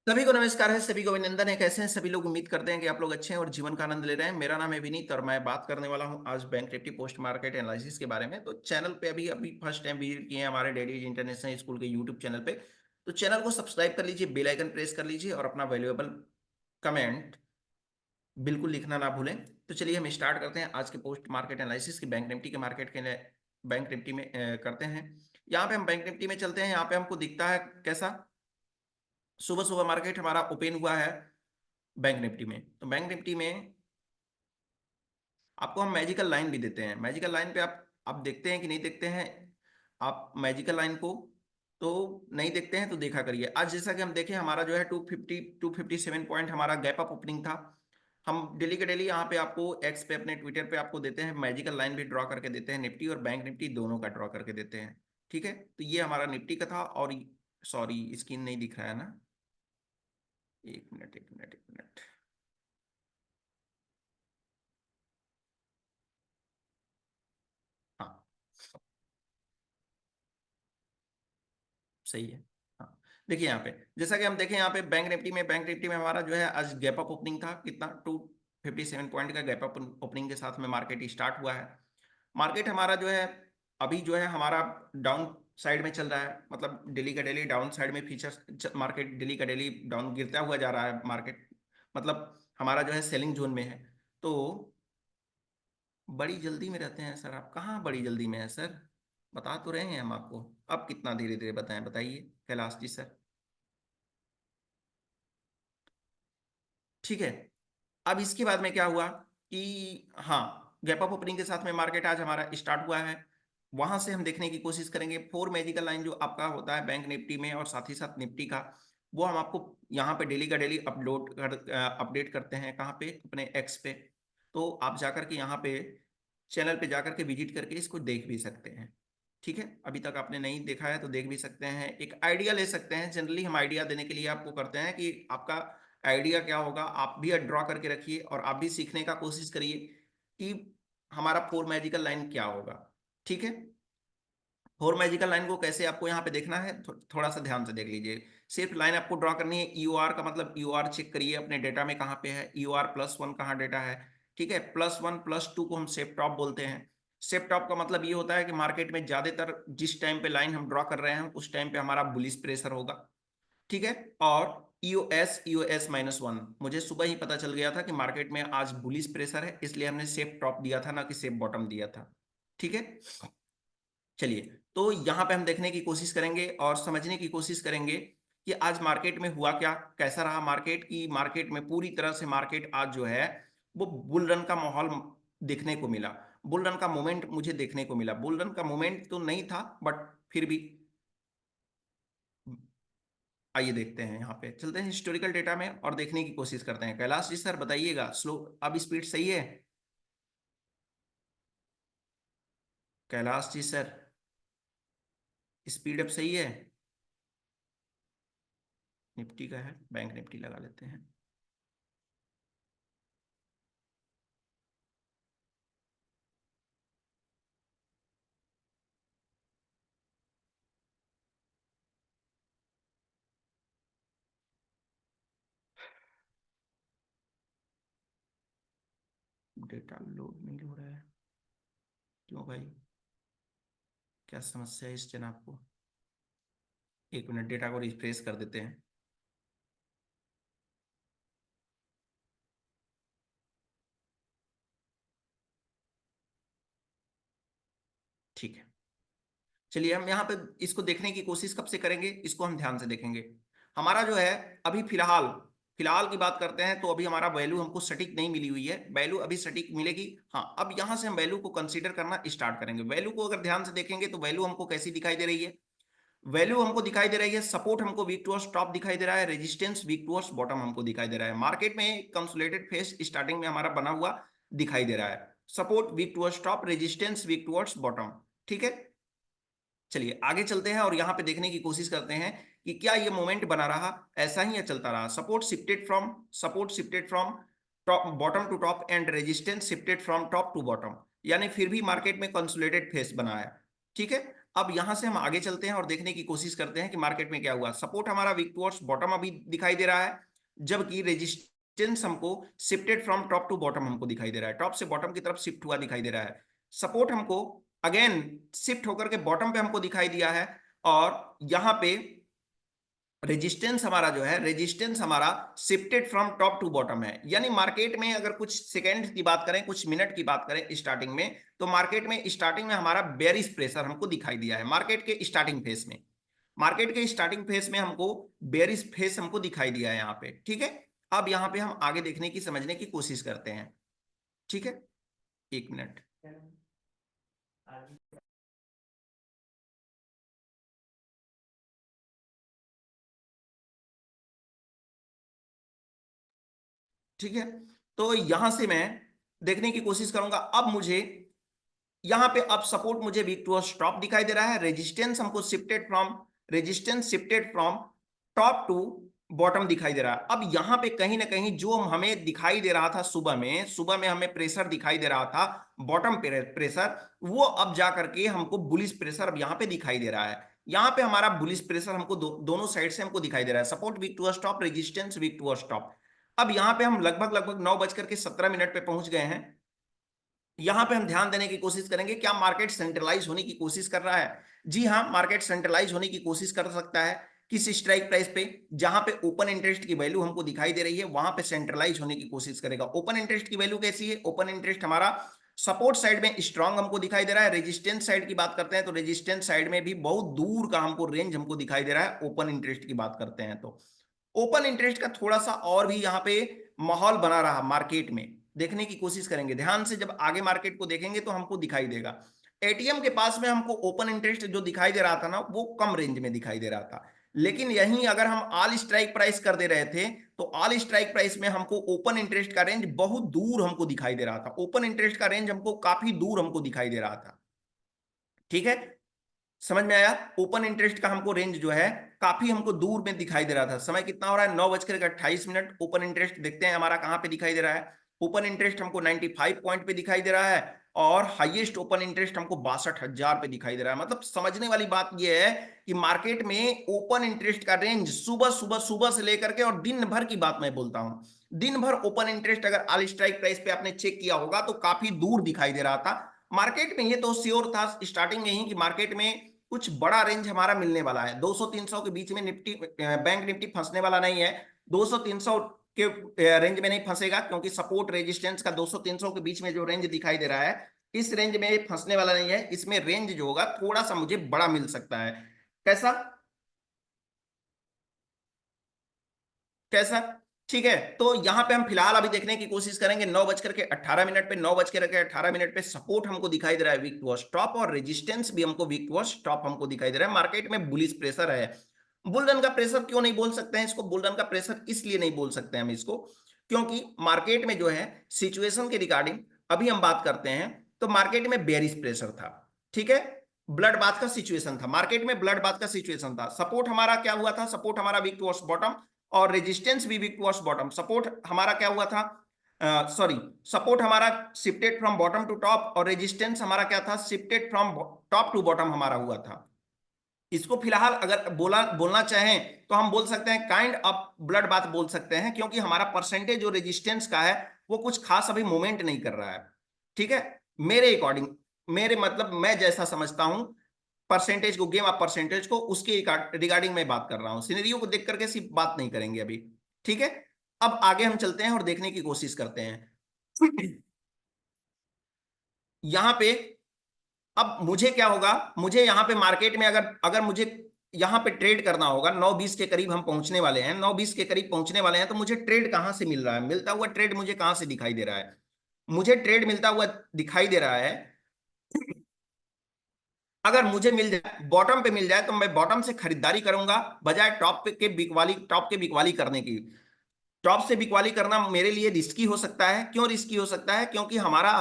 सभी को नमस्कार है, सभी को अभिनंदन है। कैसे हैं सभी लोग? उम्मीद करते हैं कि आप लोग अच्छे हैं और जीवन का आनंद ले रहे हैं। मेरा नाम है विनीत और मैं बात करने वाला हूं आज bank Nifty post market analysis के बारे में। तो चैनल पे अभी अभी फर्स्ट टाइम विजिट किए हैं हमारे डेली इंटरनेशनल स्कूल के यूट्यूब चैनल पे, तो चैनल को सब्सक्राइब कर लीजिए, बेल आइकन प्रेस कर लीजिए और अपना वैल्यूएबल कमेंट बिल्कुल लिखना ना भूलें। तो चलिए हम स्टार्ट करते हैं आज के पोस्ट मार्केट एनालिसिस की बैंक निफ्टी के मार्केट के लिए। बैंक निफ्टी में करते हैं। यहाँ पे हम बैंक निफ्टी में चलते हैं। यहाँ पे हमको दिखता है कैसा सुबह सुबह मार्केट हमारा ओपन हुआ है बैंक निफ्टी में। तो बैंक निफ्टी में आपको हम मैजिकल लाइन भी देते हैं। मैजिकल लाइन पे आप देखते हैं कि नहीं देखते हैं आप मैजिकल लाइन को? तो नहीं देखते हैं तो देखा करिए। आज जैसा कि हम देखें हमारा जो है 257 पॉइंट हमारा गैप अप ओपनिंग था। हम डेली के डेली यहाँ पे आपको एक्स पे अपने ट्विटर पे आपको देते हैं, मैजिकल लाइन भी ड्रॉ करके देते हैं, निफ्टी और बैंक निफ्टी दोनों का ड्रॉ करके देते हैं। ठीक है, तो ये हमारा निफ्टी का था। और सॉरी, स्क्रीन नहीं दिख रहा है ना, एक मिनट एक मिनट एक मिनट। हाँ, सही है। हाँ, देखिए यहाँ पे जैसा कि हम देखें यहाँ पे बैंक निफ्टी में हमारा जो है आज गैप अप ओपनिंग था। कितना? 257 पॉइंट का गैप अप ओपनिंग के साथ में मार्केट स्टार्ट हुआ है। मार्केट हमारा जो है अभी जो है हमारा डाउन साइड में चल रहा है। मतलब डेली का डेली डाउन साइड में फीचर मार्केट डेली का डेली डाउन गिरता हुआ जा रहा है मार्केट। मतलब हमारा जो है सेलिंग जोन में है। तो बड़ी जल्दी में रहते हैं सर आप? कहाँ बड़ी जल्दी में है सर? बता तो रहे हैं हम आपको। अब कितना धीरे धीरे बताएं, बताइए कैलाश जी सर। ठीक है, अब इसके बाद में क्या हुआ कि हाँ, गैप अप ओपनिंग के साथ में मार्केट आज हमारा स्टार्ट हुआ है। वहां से हम देखने की कोशिश करेंगे फोर मैजिकल लाइन जो आपका होता है बैंक निफ्टी में और साथ ही साथ निफ्टी का, वो हम आपको यहाँ पे डेली का डेली अपडेट करते हैं। कहाँ पे? अपने एक्स पे। तो आप जाकर के यहाँ पे चैनल पे जाकर के विजिट करके इसको देख भी सकते हैं। ठीक है, अभी तक आपने नहीं देखा है तो देख भी सकते हैं, एक आइडिया ले सकते हैं। जनरली हम आइडिया देने के लिए आपको करते हैं कि आपका आइडिया क्या होगा, आप भी ड्रॉ करके रखिए और आप भी सीखने का कोशिश करिए कि हमारा फोर मैजिकल लाइन क्या होगा। ठीक है, फोर मैजिकल लाइन को कैसे आपको यहाँ पे देखना है, थोड़ा सा ध्यान से देख लीजिए। सिर्फ लाइन आपको ड्रॉ करनी है। ईओआर का मतलब ईओआर चेक करिए अपने डेटा में कहाँ पे है। ईओआर +1 कहाँ डेटा है? ठीक है, +1 +2 को हम सेप टॉप बोलते हैं। सेप टॉप का मतलब ये होता है कि मार्केट में ज्यादातर जिस टाइम पे लाइन हम ड्रॉ कर रहे हैं उस टाइम पे हमारा बुलिश प्रेशर होगा। ठीक है, और ईओएस -1 मुझे सुबह ही पता चल गया था कि मार्केट में आज बुलिश प्रेशर है, इसलिए हमने सेफ टॉप दिया था ना कि सेफ बॉटम दिया था। ठीक है, चलिए, तो यहाँ पे हम देखने की कोशिश करेंगे और समझने की कोशिश करेंगे कि आज मार्केट में हुआ क्या, कैसा रहा मार्केट। की मार्केट में पूरी तरह से मार्केट आज जो है वो बुल रन का माहौल देखने को मिला। बुल रन का मोमेंट मुझे देखने को मिला। बुल रन का मोमेंट तो नहीं था बट फिर भी आइए देखते हैं। यहाँ पे चलते हैं हिस्टोरिकल डेटा में और देखने की कोशिश करते हैं। कैलाश जी सर बताइएगा, स्लो अब स्पीड सही है? कैलाश जी सर, स्पीड अब सही है? निफ्टी का है, बैंक निफ्टी लगा लेते हैं। डेटा लोड नहीं हो रहा है, क्यों भाई? क्या समस्या है इस जनाब को? एक मिनट, डेटा को रिफ्रेश कर देते हैं। ठीक है, चलिए हम यहाँ पे इसको देखने की कोशिश कब से करेंगे, इसको हम ध्यान से देखेंगे। हमारा जो है अभी फिलहाल फिलहाल की बात करते हैं तो अभी हमारा वैल्यू हमको सटीक नहीं मिली हुई है। वैल्यू अभी सटीक मिलेगी। हाँ, अब यहाँ से हम वैल्यू को कंसीडर करना स्टार्ट करेंगे। वैल्यू को अगर ध्यान से देखेंगे तो वैल्यू हमको कैसी दिखाई दे रही है? वैल्यू हमको दिखाई दे रही है, सपोर्ट हमको वीक टुवर्ड्स टॉप दिखाई दे रहा है, रेजिस्टेंस वीक टुवर्ड्स बॉटम हमको दिखाई दे रहा है। मार्केट में कंसोलिडेटेड फेस स्टार्टिंग में हमारा बना हुआ दिखाई दे रहा है। Support weak towards top, resistance weak towards bottom. ठीक है, चलिए आगे चलते हैं और यहाँ पे देखने की कोशिश करते हैं कि क्या ये मोमेंट बना रहा ऐसा ही या चलता रहा। Support shifted from top bottom to top and resistance shifted from top to bottom, यानी फिर भी मार्केट में कंसोलिडेटेड फेस बना है। ठीक है, अब यहां से हम आगे चलते हैं और देखने की कोशिश करते हैं कि मार्केट में क्या हुआ। सपोर्ट हमारा वीक टुवर्ड्स बॉटम अभी दिखाई दे रहा है, जबकि रेजिस्टेंस हमको shifted from top to bottom हमको दिखाई दे रहा है, टॉप से बॉटम की तरफ शिफ्ट हुआ दिखाई दे रहा है। सपोर्ट हमको अगेन शिफ्ट होकर के बॉटम पे हमको दिखाई दिया है, और यहां पे रेजिस्टेंस हमारा जो है, रेजिस्टेंस हमारा shifted from top to bottom है। यानी मार्केट में अगर कुछ सेकंड की बात करें, कुछ मिनट की बात करें स्टार्टिंग में, तो मार्केट में स्टार्टिंग में हमारा बेरिश प्रेशर हमको दिखाई दिया है। मार्केट के स्टार्टिंग फेस में, मार्केट के स्टार्टिंग फेस में हमको बेरिश फेस हमको दिखाई दिया है यहाँ पे। ठीक है, अब यहाँ पे हम आगे देखने की, समझने की कोशिश करते हैं। ठीक है, एक मिनट। ठीक है, तो यहां से मैं देखने की कोशिश करूंगा। अब मुझे यहां पे, अब सपोर्ट मुझे वीक टू स्टॉप दिखाई दे रहा है, रेजिस्टेंस हमको shifted from, resistance shifted from top to bottom दिखाई दे रहा है। अब यहां पे कहीं ना कहीं जो हमें दिखाई दे रहा था सुबह में, सुबह में हमें प्रेशर दिखाई दे रहा था, बॉटम प्रेशर, वो अब जा करके हमको बुलिश प्रेशर अब यहां पे दिखाई दे रहा है। यहां पे हमारा बुलिश प्रेशर हमको दोनों साइड से हमको दिखाई दे रहा है, support weak to stop, resistance weak to stop. अब यहां पे हम लगभग लगभग 9:17 पे पहुंच गए हैं। यहां पे हम ध्यान देने की कोशिश करेंगे, क्या मार्केट सेंट्रलाइज होने की कोशिश कर रहा है? जी हां, मार्केट सेंट्रलाइज होने की कोशिश कर सकता है। किस स्ट्राइक प्राइस पे? जहां पे ओपन इंटरेस्ट की वैल्यू हमको दिखाई दे रही है, वहां पे सेंट्रलाइज होने की कोशिश करेगा। ओपन इंटरेस्ट की वैल्यू कैसी है? ओपन इंटरेस्ट हमारा सपोर्ट साइड में स्ट्रांग हमको दिखाई दे रहा है। रेजिस्टेंस साइड की बात करते हैं तो रेजिस्टेंस साइड में भी बहुत दूर का हमको रेंज हमको दिखाई दे रहा है, ओपन इंटरेस्ट की बात करते हैं तो। ओपन इंटरेस्ट का थोड़ा सा और भी यहाँ पे माहौल बना रहा मार्केट में, देखने की कोशिश करेंगे ध्यान से। जब आगे मार्केट को देखेंगे तो हमको दिखाई देगा, एटीएम के पास में हमको ओपन इंटरेस्ट जो दिखाई दे रहा था ना, वो कम रेंज में दिखाई दे रहा था। लेकिन यहीं अगर हम ऑल स्ट्राइक प्राइस कर दे रहे थे, तो ऑल स्ट्राइक प्राइस में हमको ओपन इंटरेस्ट का रेंज बहुत दूर हमको दिखाई दे रहा था, ओपन इंटरेस्ट का रेंज हमको काफी दूर हमको दिखाई दे रहा था। ठीक है, समझ में आया? ओपन इंटरेस्ट का हमको रेंज जो है काफी हमको दूर में दिखाई दे रहा था। समय कितना हो रहा है? 9:28। ओपन इंटरेस्ट देखते हैं हमारा कहां पे दिखाई दे रहा है। ओपन इंटरेस्ट हमको 95 पॉइंट पे दिखाई दे रहा है, और हाईएस्ट ओपन इंटरेस्ट हमको 62,000 पे दिखाई दे रहा है। मतलब समझने वाली बात यह है कि मार्केट में ओपन इंटरेस्ट का रेंज सुबह सुबह सुबह से लेकर के, और दिन भर की बात मैं बोलता हूं, दिन भर ओपन इंटरेस्ट अगर ऑल स्ट्राइक प्राइस पे आपने चेक किया होगा तो काफी दूर दिखाई दे रहा था मार्केट में। ये तो श्योर था स्टार्टिंग में ही कि मार्केट में कुछ बड़ा रेंज हमारा मिलने वाला है। 200-300 के बीच में निफ्टी, बैंक निफ्टी फंसने वाला नहीं है। 200-300 के रेंज में नहीं फंसेगा, क्योंकि सपोर्ट रेजिस्टेंस का 200-300 के बीच में जो रेंज दिखाई दे रहा है, इस रेंज में फंसने वाला नहीं है। इसमें रेंज जो होगा थोड़ा सा मुझे बड़ा मिल सकता है। कैसा? कैसा? ठीक है, तो यहां पे हम फिलहाल अभी देखने की कोशिश करेंगे। 9:18 पे, 9:18 पे सपोर्ट हमको दिखाई दे रहा है वीक टू स्टॉप, और रेजिस्टेंस भी हमको वीक टू स्टॉप हमको दिखाई दे रहा है। मार्केट में बुलिश प्रेशर है। बुलरन का प्रेशर क्यों नहीं बोल सकते हैं इसको? बुलरन का प्रेशर इसलिए नहीं बोल सकते हम इसको, क्योंकि मार्केट में जो है सिचुएशन के रिगार्डिंग अभी हम बात करते हैं, तो मार्केट में बेरिश प्रेशर था। ठीक है, ब्लड बाथ का सिचुएशन था मार्केट में, ब्लड बाथ का सिचुएशन था। सपोर्ट हमारा क्या हुआ था? सपोर्ट हमारा वीक टू बॉटम, और रेजिस्टेंस भी वीक टुवर्ड्स बॉटम। सपोर्ट हमारा क्या हुआ था? सॉरी, सपोर्ट हमारा shifted from bottom to top, और रेजिस्टेंस हमारा क्या था? Shifted from top to bottom हमारा हुआ था। इसको फिलहाल अगर बोलना चाहें तो हम बोल सकते हैं काइंड ऑफ ब्लड बाथ बोल सकते हैं, क्योंकि हमारा परसेंटेज जो रेजिस्टेंस का है वो कुछ खास अभी मूवमेंट नहीं कर रहा है। ठीक है, मेरे अकॉर्डिंग, मेरे मतलब मैं जैसा समझता हूं परसेंटेज को, गेम ऑफ परसेंटेज को, उसके रिगार्डिंग मैं बात कर रहा हूं। सिनेरियो को देख करके सिर्फ बात नहीं करेंगे अभी। ठीक है, अब आगे हम चलते हैं और देखने की कोशिश करते हैं। यहां पे अब मुझे क्या होगा? मुझे यहां पे मार्केट में अगर अगर मुझे यहां पे ट्रेड करना होगा, 9:20 के करीब हम पहुंचने वाले हैं, 9:20 के करीब पहुंचने वाले हैं, तो मुझे ट्रेड कहां से मिल रहा है? मिलता हुआ ट्रेड मुझे कहां से दिखाई दे रहा है? मुझे ट्रेड मिलता हुआ दिखाई दे रहा है, अगर मुझे मिल जाए, बॉटम पे मिल जाए, तो मैं बॉटम से खरीदारी करूंगा बजाय टॉप पे के बिकवाली, टॉप के बिकवाली करने की। टॉप से बिकवाली करना मेरे लिए रिस्की हो सकता है। क्यों रिस्की हो सकता है? क्योंकि हमारा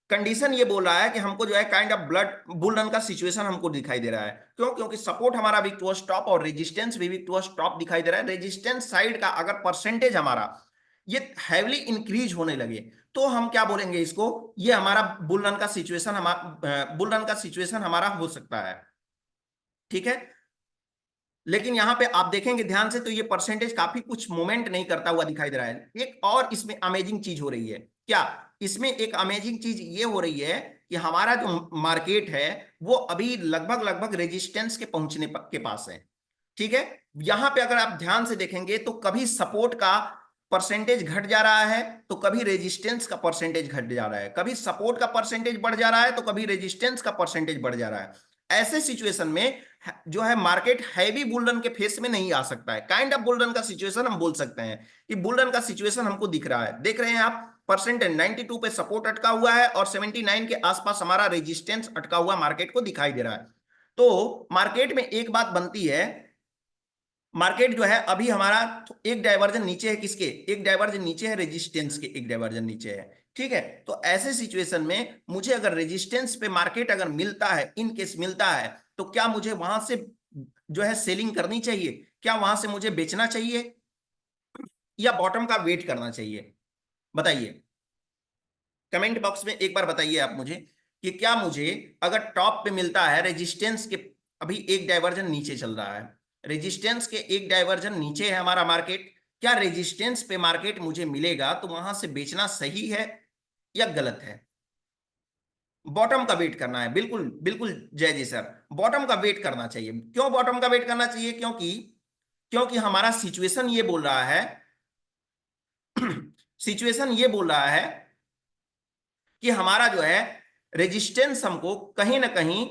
कंडीशन ये बोल रहा है कि हमको जो है kind of blood bull run का सिचुएशन हमको दिखाई दे रहा है। क्यों? क्योंकि सपोर्ट हमारा वीक टू टॉप, और रेजिस्टेंस भी वीक टू टॉप दिखाई दे रहा है। रेजिस्टेंस साइड का अगर परसेंटेज हमारा ये हैवली इंक्रीज होने लगे, तो हम क्या बोलेंगे इसको? ये हमारा बुल रन का सिचुएशन, हमारा बुल रन का सिचुएशन हमारा हो सकता है। ठीक है, लेकिन यहां पे आप देखेंगे ध्यान से तो ये परसेंटेज काफी कुछ मूवमेंट नहीं करता हुआ दिखाई दे रहा है। एक और इसमें अमेजिंग चीज हो रही है क्या, इसमें एक अमेजिंग चीज ये हो रही है कि हमारा जो मार्केट है वो अभी लगभग लगभग रेजिस्टेंस के पहुंचने के पास है। ठीक है, यहां पे अगर आप ध्यान से देखेंगे तो कभी सपोर्ट का परसेंटेज घट जा रहा है तो कभी रेजिस्टेंस का परसेंटेज घट जा रहा है, कभी सपोर्ट का परसेंटेज बढ़ जा रहा है तो कभी रेजिस्टेंस का परसेंटेज बढ़ जा रहा है। ऐसे सिचुएशन में जो है मार्केट हैवी बुल रन के फेस में नहीं आ सकता है। काइंड ऑफ बुल रन का सिचुएशन हम बोल सकते हैं कि बुल रन का सिचुएशन हमको दिख रहा है, देख रहे हैं आप परसेंटेज 92 पे सपोर्ट अटका हुआ है और 79 के आसपास हमारा रेजिस्टेंस अटका हुआ मार्केट को दिखाई दे रहा है। तो मार्केट में एक बात बनती है, मार्केट जो है अभी हमारा एक डाइवर्जन नीचे है, किसके, एक डाइवर्जन नीचे है रेजिस्टेंस के, एक डाइवर्जन नीचे है। ठीक है, तो ऐसे सिचुएशन में मुझे अगर रेजिस्टेंस पे मार्केट अगर मिलता है, इन केस मिलता है, तो क्या मुझे वहां से जो है सेलिंग करनी चाहिए, क्या वहां से मुझे बेचना चाहिए या बॉटम का वेट करना चाहिए? बताइए, कमेंट बॉक्स में एक बार बताइए आप मुझे कि क्या मुझे अगर टॉप पे मिलता है रेजिस्टेंस के, अभी एक डाइवर्जन नीचे चल रहा है, रेजिस्टेंस के एक डाइवर्जन नीचे है हमारा मार्केट, क्या रेजिस्टेंस पे मार्केट मुझे मिलेगा तो वहां से बेचना सही है या गलत है? बॉटम का वेट करना है, बिल्कुल बिल्कुल जय जी सर, बॉटम का वेट करना चाहिए। क्यों बॉटम का वेट करना चाहिए? क्योंकि क्योंकि हमारा सिचुएशन ये बोल रहा है सिचुएशन ये बोल रहा है कि हमारा जो है रेजिस्टेंस हमको कहीं ना कहीं,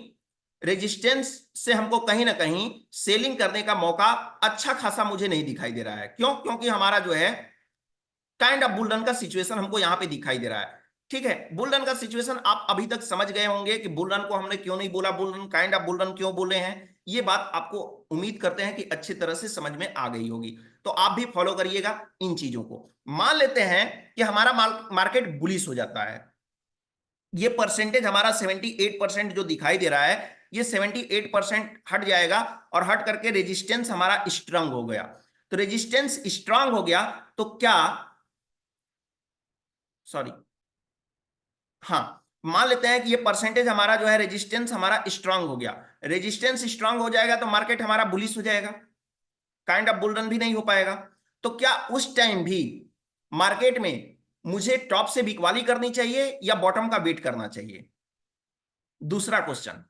रेजिस्टेंस से हमको कहीं ना कहीं सेलिंग करने का मौका अच्छा खासा मुझे नहीं दिखाई दे रहा है। क्यों? क्योंकि हमारा जो है काइंड ऑफ बुल रन का सिचुएशन हमको यहां पे दिखाई दे रहा है। ठीक है, बुल रन का सिचुएशन आप अभी तक समझ गए होंगे कि बुल रन को हमने क्यों नहीं बोला, bull run kind of bull run क्यों बोले हैं, ये बात आपको उम्मीद करते हैं कि अच्छी तरह से समझ में आ गई होगी। तो आप भी फॉलो करिएगा इन चीजों को। मान लेते हैं कि हमारा मार्केट बुलिश हो जाता है, ये परसेंटेज हमारा 78% जो दिखाई दे रहा है, ये 78% हट जाएगा और हट करके रेजिस्टेंस हमारा स्ट्रांग हो गया। तो रेजिस्टेंस स्ट्रांग हो गया तो क्या, सॉरी, हाँ, मान लेते हैं कि ये परसेंटेज हमारा जो है रेजिस्टेंस हमारा स्ट्रांग हो गया, रेजिस्टेंस स्ट्रांग हो जाएगा तो मार्केट हमारा बुलिश हो जाएगा, काइंड ऑफ बुल रन भी नहीं हो पाएगा। तो क्या उस टाइम भी मार्केट में मुझे टॉप से बिकवाली करनी चाहिए या बॉटम का वेट करना चाहिए? दूसरा क्वेश्चन,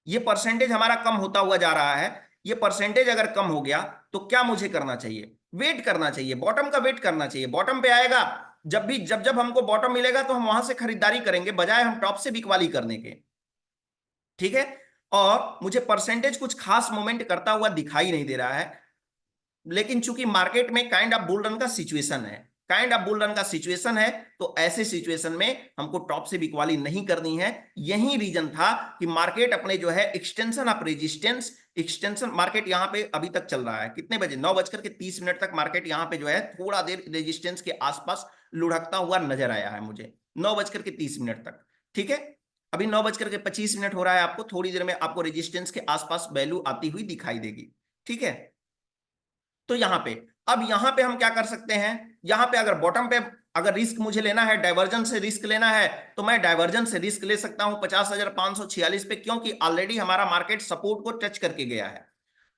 ये परसेंटेज हमारा कम होता हुआ जा रहा है, ये परसेंटेज अगर कम हो गया तो क्या मुझे करना चाहिए? वेट करना चाहिए, बॉटम का वेट करना चाहिए। बॉटम पे आएगा, जब भी जब जब हमको बॉटम मिलेगा तो हम वहां से खरीदारी करेंगे बजाय हम टॉप से बिकवाली करने के। ठीक है, और मुझे परसेंटेज कुछ खास मूवमेंट करता हुआ दिखाई नहीं दे रहा है, लेकिन चूंकि मार्केट में काइंड ऑफ बुल रन का सिचुएशन है, काइंड ऑफ बुल रन का सिचुएशन है, तो ऐसे सिचुएशन में हमको टॉप से बिकवाली नहीं करनी है। यही रीजन था कि मार्केट अपने जो है extension of resistance, extension market यहां पे अभी तक चल रहा है, कितने बजे, 9:30 तक मार्केट यहां पे जो है थोड़ा देर रेजिस्टेंस के आसपास लुढ़कता हुआ नजर आया है मुझे, 9:30 तक। ठीक है, अभी 9:25 हो रहा है, आपको थोड़ी देर में आपको रेजिस्टेंस के आसपास वैल्यू आती हुई दिखाई देगी। ठीक है, तो यहां पे, अब यहां पे हम क्या कर सकते हैं, यहां पे अगर बॉटम पे अगर रिस्क मुझे लेना है, डाइवर्जन से रिस्क लेना है, तो मैं डाइवर्जन से रिस्क ले सकता हूं 50,546 पे, क्योंकि ऑलरेडी हमारा मार्केट सपोर्ट को टच करके गया है।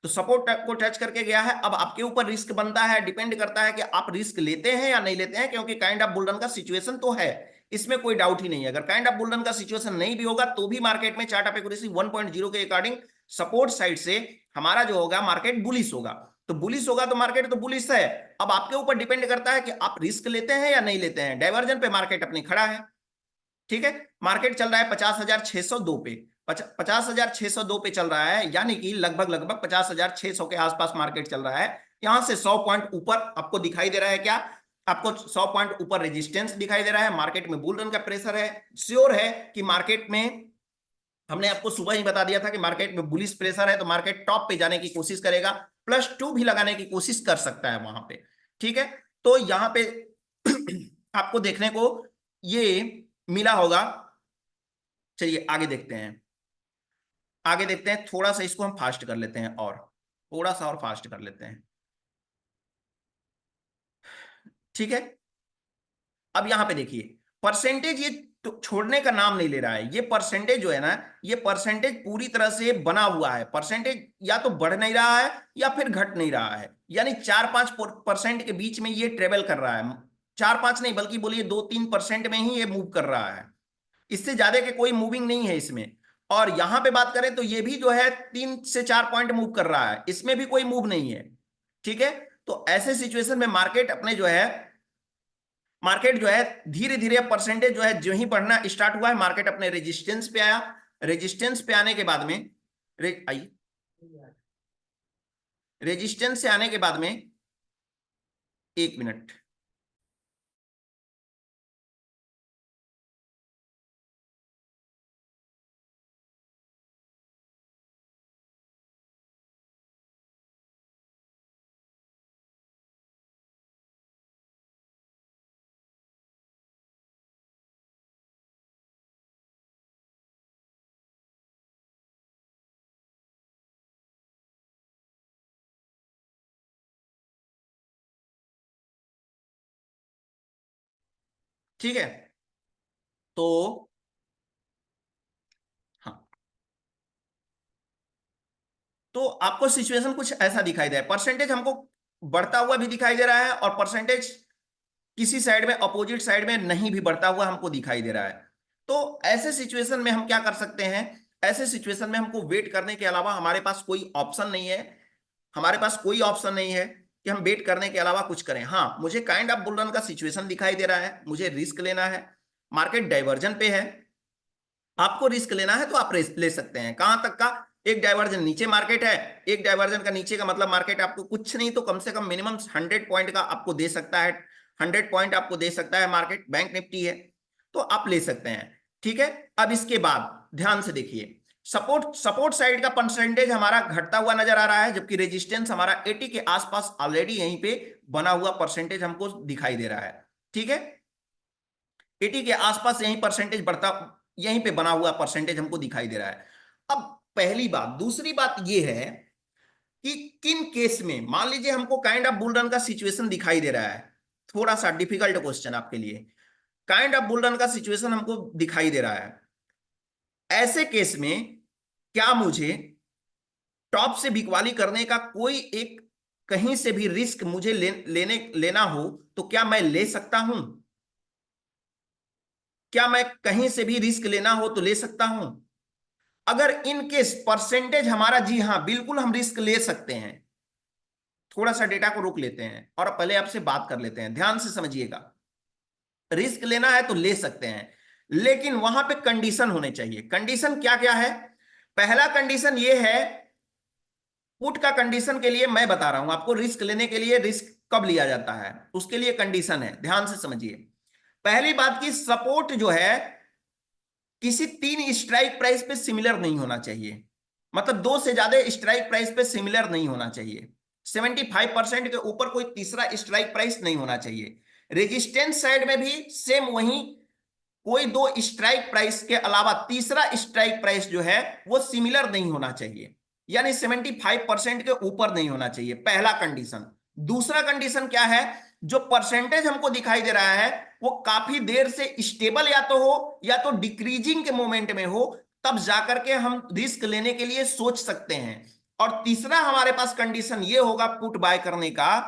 तो सपोर्ट को टच करके गया है, अब आपके ऊपर रिस्क बनता है, डिपेंड करता है कि आप रिस्क लेते हैं या नहीं लेते हैं, क्योंकि काइंड ऑफ बुल रन का सिचुएशन तो है, इसमें कोई डाउट ही नहीं है। अगर काइंड ऑफ बुल रन का सिचुएशन नहीं भी होगा तो भी मार्केट में चार्ट ऑफ एक्यूरेसी 1.0 के अकॉर्डिंग सपोर्ट साइड से हमारा जो होगा मार्केट बुलिश होगा। तो बुलिश होगा तो मार्केट तो बुलिश है, अब आपके ऊपर डिपेंड करता है कि आप रिस्क लेते हैं या नहीं लेते हैं। डाइवर्जन पे मार्केट अपनी खड़ा है। ठीक है, मार्केट चल रहा है 50,602 पे, 50,602 पे चल रहा है, यानी कि लगभग लगभग 50,600 के आसपास मार्केट चल रहा है। यहां से 100 पॉइंट ऊपर आपको दिखाई दे रहा है क्या, आपको 100 पॉइंट ऊपर रेजिस्टेंस दिखाई दे रहा है, मार्केट में बुल रन का प्रेशर है। श्योर है कि मार्केट में, हमने आपको सुबह ही बता दिया था कि मार्केट में बुलिश प्रेशर है, तो मार्केट टॉप पे जाने की कोशिश करेगा, +2 भी लगाने की कोशिश कर सकता है वहां पे। ठीक है, तो यहां पे आपको देखने को ये मिला होगा। चलिए आगे देखते हैं, आगे देखते हैं, थोड़ा सा इसको हम फास्ट कर लेते हैं, और थोड़ा सा और फास्ट कर लेते हैं। ठीक है, अब यहां पे देखिए परसेंटेज, ये तो छोड़ने का नाम नहीं ले रहा है। ये परसेंटेज जो है ना, ये परसेंटेज पूरी तरह से बना हुआ है। परसेंटेज या तो बढ़ नहीं रहा है या फिर घट नहीं रहा है, यानी 4-5% के बीच में ये ट्रेवल कर रहा है। 4-5 नहीं, बल्कि बोलिए 2-3% में ही ये मूव कर रहा है। इससे ज्यादा के कोई मूविंग नहीं है इसमें। और यहां पे बात करें तो ये भी जो है 3 से 4 पॉइंट मूव कर रहा है, इसमें भी कोई मूव नहीं है। ठीक है, तो ऐसे सिचुएशन में मार्केट जो है धीरे धीरे परसेंटेज जो है जो ही बढ़ना स्टार्ट हुआ है, मार्केट अपने रेजिस्टेंस पे आया। रेजिस्टेंस पे आने के बाद में आइए, रेजिस्टेंस से आने के बाद में 1 मिनट। ठीक है, तो हाँ, तो आपको सिचुएशन कुछ ऐसा दिखाई दे रहा है, परसेंटेज हमको बढ़ता हुआ भी दिखाई दे रहा है और परसेंटेज किसी साइड में अपोजिट साइड में नहीं भी बढ़ता हुआ हमको दिखाई दे रहा है। तो ऐसे सिचुएशन में हम क्या कर सकते हैं? ऐसे सिचुएशन में हमको वेट करने के अलावा हमारे पास कोई ऑप्शन नहीं है। हमारे पास कोई ऑप्शन नहीं है कि हम वेट करने के अलावा कुछ करें। हाँ, मुझे काइंड ऑफ बुल रन का सिचुएशन दिखाई दे रहा है, मुझे रिस्क लेना है, मार्केट डाइवर्जन पे है। आपको रिस्क लेना है तो आप रिस्क ले सकते हैं। कहां तक का? एक डाइवर्जन नीचे मार्केट है, एक डाइवर्जन का नीचे का मतलब मार्केट आपको कुछ नहीं तो कम से कम मिनिमम 100 पॉइंट का आपको दे सकता है। 100 पॉइंट आपको दे सकता है मार्केट, बैंक निफ्टी है, तो आप ले सकते हैं। ठीक है, अब इसके बाद ध्यान से देखिए, सपोर्ट सपोर्ट साइड का परसेंटेज हमारा घटता हुआ नजर आ रहा है, जबकि रेजिस्टेंस हमारा 80 के आसपास ऑलरेडी यहीं पे बना हुआ परसेंटेज हमको दिखाई दे रहा है। ठीक है, 80 के आसपास यही परसेंटेज बढ़ता, यहीं पे बना हुआ परसेंटेज हमको दिखाई दे रहा है। अब पहली बात, दूसरी बात यह है कि किन केस में मान लीजिए हमको काइंड ऑफ बुल रन का सिचुएशन दिखाई दे रहा है, थोड़ा सा डिफिकल्ट क्वेश्चन आपके लिए, काइंड ऑफ बुल रन का सिचुएशन हमको दिखाई दे रहा है, ऐसे केस में क्या मुझे टॉप से बिकवाली करने का कोई एक कहीं से भी रिस्क मुझे लेना हो तो क्या मैं ले सकता हूं? क्या मैं कहीं से भी रिस्क लेना हो तो ले सकता हूं? अगर इन केस परसेंटेज हमारा, जी हां बिल्कुल हम रिस्क ले सकते हैं। थोड़ा सा डेटा को रोक लेते हैं और पहले आपसे बात कर लेते हैं, ध्यान से समझिएगा। रिस्क लेना है तो ले सकते हैं, लेकिन वहां पे कंडीशन होने चाहिए। कंडीशन क्या क्या है? पहला कंडीशन ये है, पुट का कंडीशन के लिए मैं बता रहा हूं आपको, रिस्क लेने के लिए रिस्क कब लिया जाता है उसके लिए कंडीशन है, ध्यान से समझिए। पहली बात की सपोर्ट जो है किसी 3 स्ट्राइक प्राइस पे सिमिलर नहीं होना चाहिए, मतलब 2 से ज्यादा स्ट्राइक प्राइस पे सिमिलर नहीं होना चाहिए। 75% के ऊपर कोई तीसरा स्ट्राइक प्राइस नहीं होना चाहिए। रेजिस्टेंस साइड में भी सेम वही, कोई 2 स्ट्राइक प्राइस के अलावा तीसरा स्ट्राइक प्राइस जो है वो सिमिलर नहीं होना चाहिए, यानी 75% के ऊपर नहीं होना चाहिए, पहला कंडीशन। दूसरा कंडीशन क्या है? जो परसेंटेज हमको दिखाई दे रहा है वो काफी देर से स्टेबल या तो हो या तो डिक्रीजिंग के मोमेंट में हो, तब जाकर के हम रिस्क लेने के लिए सोच सकते हैं। और तीसरा हमारे पास कंडीशन ये होगा पुट बाय करने का,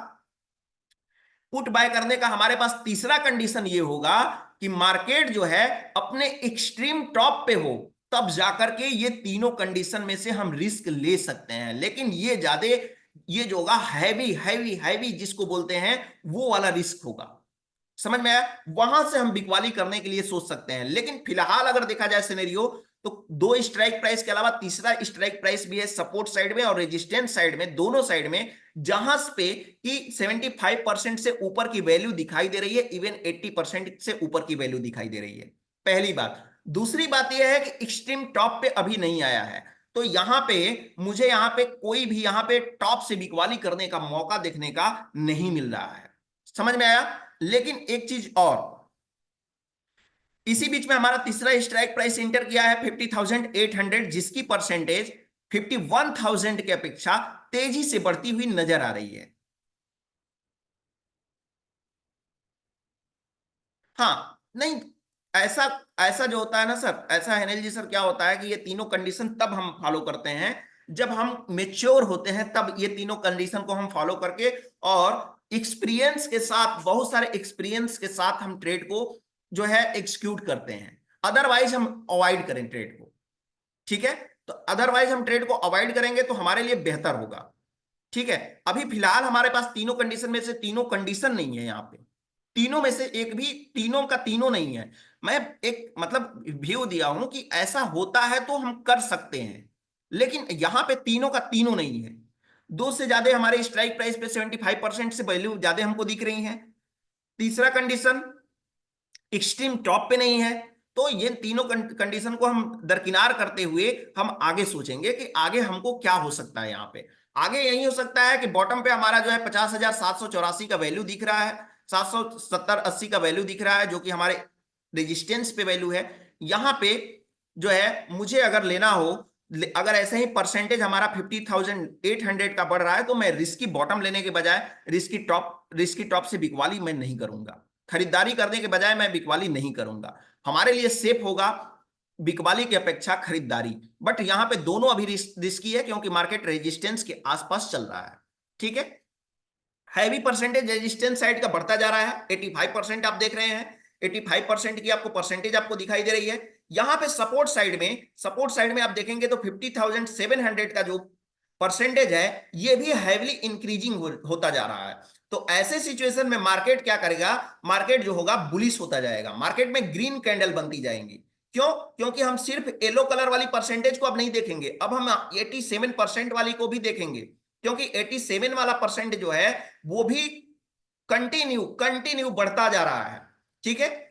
पुट बाय करने का हमारे पास तीसरा कंडीशन ये होगा कि मार्केट जो है अपने एक्सट्रीम टॉप पे हो, तब जाकर के ये तीनों कंडीशन में से हम रिस्क ले सकते हैं। लेकिन ये ज्यादा, ये जो होगा हैवी हैवी हैवी जिसको बोलते हैं, वो वाला रिस्क होगा। समझ में आया? वहां से हम बिकवाली करने के लिए सोच सकते हैं। लेकिन फिलहाल अगर देखा जाए सिनेरियो, तो 2 स्ट्राइक प्राइस के अलावा तीसरा स्ट्राइक प्राइस भी है सपोर्ट साइड में और रेजिस्टेंस साइड में, दोनों साइड में, जहां पे कि 75% से ऊपर की वैल्यू दिखाई दे रही है, इवन 80% से ऊपर की वैल्यू दिखाई दे रही है। पहली बात। दूसरी बात यह है कि एक्सट्रीम टॉप पे अभी नहीं आया है, तो यहां पे मुझे यहां पे कोई भी यहां पे टॉप से बिकवाली करने का मौका देखने का नहीं मिल रहा है। समझ में आया? लेकिन एक चीज और, इसी बीच में हमारा तीसरा स्ट्राइक प्राइस इंटर किया है 50,800, जिसकी परसेंटेज 51,000 की अपेक्षा तेजी से बढ़ती हुई नजर आ रही है। हाँ, नहीं, ऐसा ऐसा जो होता है ना सर, ऐसा है अनिल जी सर, क्या होता है कि ये तीनों कंडीशन तब हम फॉलो करते हैं जब हम मेच्योर होते हैं, तब ये तीनों कंडीशन को हम फॉलो करके और एक्सपीरियंस के साथ, बहुत सारे एक्सपीरियंस के साथ हम ट्रेड को जो है एग्जीक्यूट करते हैं। अदरवाइज हम अवॉइड करें ट्रेड को, ठीक है। तो अदरवाइज हम ट्रेड को अवॉइड करेंगे तो हमारे लिए बेहतर होगा, ठीक है। अभी फिलहाल हमारे पास तीनों कंडीशन में से तीनों कंडीशन नहीं है यहाँ पे, तीनों में से एक भी, तीनों का तीनों नहीं है। मैं एक मतलब व्यू दिया हूं कि ऐसा होता है तो हम कर सकते हैं, लेकिन यहां पे तीनों का तीनों नहीं है। दो से ज्यादा हमारे स्ट्राइक प्राइस पे 75% से वैल्यू ज्यादा हमको दिख रही है। तीसरा कंडीशन एक्सट्रीम टॉप पे नहीं है। तो ये तीनों कंडीशन को हम दरकिनार करते हुए हम आगे सोचेंगे कि आगे हमको क्या हो सकता है। यहाँ पे आगे यही हो सकता है कि बॉटम पे हमारा जो है 50,784 का वैल्यू दिख रहा है, 770-80 का वैल्यू दिख रहा है, जो कि हमारे रेजिस्टेंस पे वैल्यू है। यहाँ पे जो है मुझे अगर लेना हो, अगर ऐसे ही परसेंटेज हमारा 50,800 का बढ़ रहा है, तो मैं रिस्की बॉटम लेने के बजाय रिस्की टॉप से बिकवाली मैं नहीं करूंगा। खरीदारी करने के बजाय मैं बिकवाली नहीं करूंगा। हमारे लिए सेफ होगा बिकवाली की अपेक्षा खरीदारी। बट यहां पे दोनों अभी रिस्की है, क्योंकि मार्केट रेजिस्टेंस के आसपास चल रहा है, ठीक है। हैवी परसेंटेज रेजिस्टेंस साइड का बढ़ता जा रहा है, 85% आप देख रहे हैं, 85% की आपको परसेंटेज आपको दिखाई दे रही है। यहां पे सपोर्ट साइड में आप देखेंगे तो 50,700 का जो परसेंटेज है, ये भी हैवीली इंक्रीजिंग होता जा रहा है। तो ऐसे सिचुएशन में मार्केट क्या करेगा, मार्केट जो होगा बुलिश होता जाएगा, मार्केट में ग्रीन कैंडल बनती जाएंगी। क्यों? क्योंकि हम सिर्फ येलो कलर वाली परसेंटेज को अब नहीं देखेंगे, अब हम 87% वाली को भी देखेंगे, क्योंकि 87 वाला परसेंट जो है वो भी कंटिन्यू कंटिन्यू बढ़ता जा रहा है, ठीक है।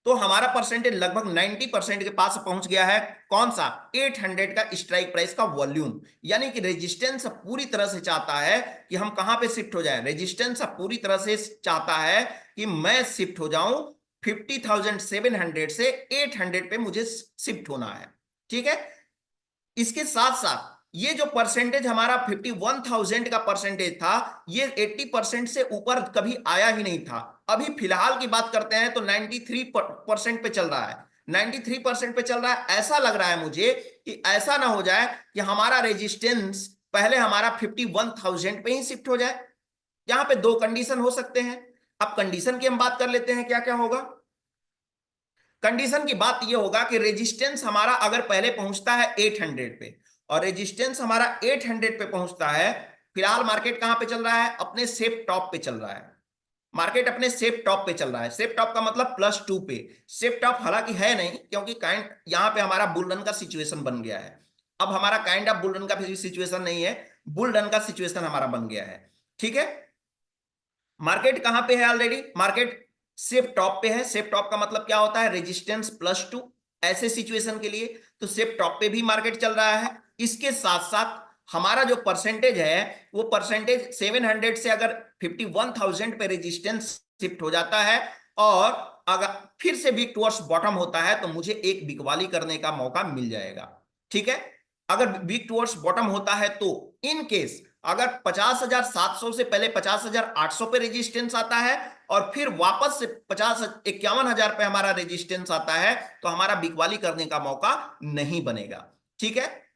तो हमारा परसेंटेज लगभग 90% के पास पहुंच गया है। कौन सा? 800 का स्ट्राइक प्राइस का वॉल्यूम। यानी कि रेजिस्टेंस पूरी तरह से चाहता है कि हम कहां पे शिफ्ट हो जाए, रेजिस्टेंस पूरी तरह से चाहता है कि मैं शिफ्ट हो जाऊं 50,700 से 800 पे मुझे शिफ्ट होना है, ठीक है। इसके साथ साथ ये जो परसेंटेज हमारा 51,000 का परसेंटेज था, ये 80% से ऊपर कभी आया ही नहीं था। अभी फिलहाल की बात करते हैं तो 93% पे चल रहा है, 93% पे चल रहा है। ऐसा लग रहा है मुझे कि ऐसा ना हो जाए कि हमारा रेजिस्टेंस पहले हमारा 51,000 पे ही शिफ्ट हो जाए। यहां पे दो कंडीशन हो सकते हैं। अब कंडीशन की हम बात कर लेते हैं, क्या क्या होगा। कंडीशन की बात यह होगा कि रेजिस्टेंस हमारा अगर पहले पहुंचता है 800 पे, और रेजिस्टेंस हमारा 800 पे पहुंचता है, फिलहाल मार्केट कहां पे चल रहा है, अपने सेफ टॉप पे चल रहा है। मार्केट अपने सेफ टॉप पे चल रहा है, सेफ टॉप का मतलब +2 पे। सेफ टॉप हालांकि है नहीं, क्योंकि काइंड यहां पे हमारा बुल रन का सिचुएशन बन गया है। अब हमारा काइंड ऑफ बुल रन का सिचुएशन नहीं है, बुल रन का सिचुएशन हमारा बन गया है, ठीक है। मार्केट कहां पे है, ऑलरेडी मार्केट सेफ टॉप पे है। सेफ टॉप का मतलब क्या होता है, रेजिस्टेंस +2। ऐसे सिचुएशन के लिए तो सेफ टॉप पे भी मार्केट चल रहा है। इसके साथ साथ हमारा जो परसेंटेज है, वो परसेंटेज 700 से अगर 51,000 पे रेजिस्टेंस शिफ्ट हो जाता है, और अगर फिर से वीक टुवर्ड्स बॉटम होता है, तो मुझे एक बिकवाली करने का मौका मिल जाएगा, ठीक है। अगर वीक टुवर्ड्स बॉटम होता है तो इन केस अगर 50,700 से पहले 50,800 पे रेजिस्टेंस आता है, और फिर वापस से 51,000 पे हमारा रेजिस्टेंस आता है, तो हमारा बिकवाली करने का मौका नहीं बनेगा, ठीक है।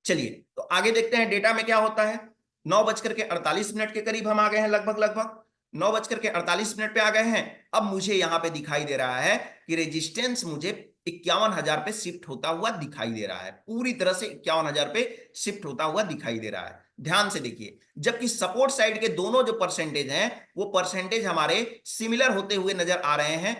चलिए तो आगे देखते हैं डेटा में क्या होता है। 9:48 के करीब हम आ गए हैं, लगभग लगभग 9:48 पे आ गए हैं। अब मुझे यहां पे दिखाई दे रहा है कि रेजिस्टेंस मुझे 51,000 पे शिफ्ट होता हुआ दिखाई दे रहा है, पूरी तरह से 51,000 पे शिफ्ट होता हुआ दिखाई दे रहा है। ध्यान से देखिए, जबकि सपोर्ट साइड के दोनों जो परसेंटेज हैं, वो परसेंटेज हमारे सिमिलर होते हुए नजर आ रहे हैं,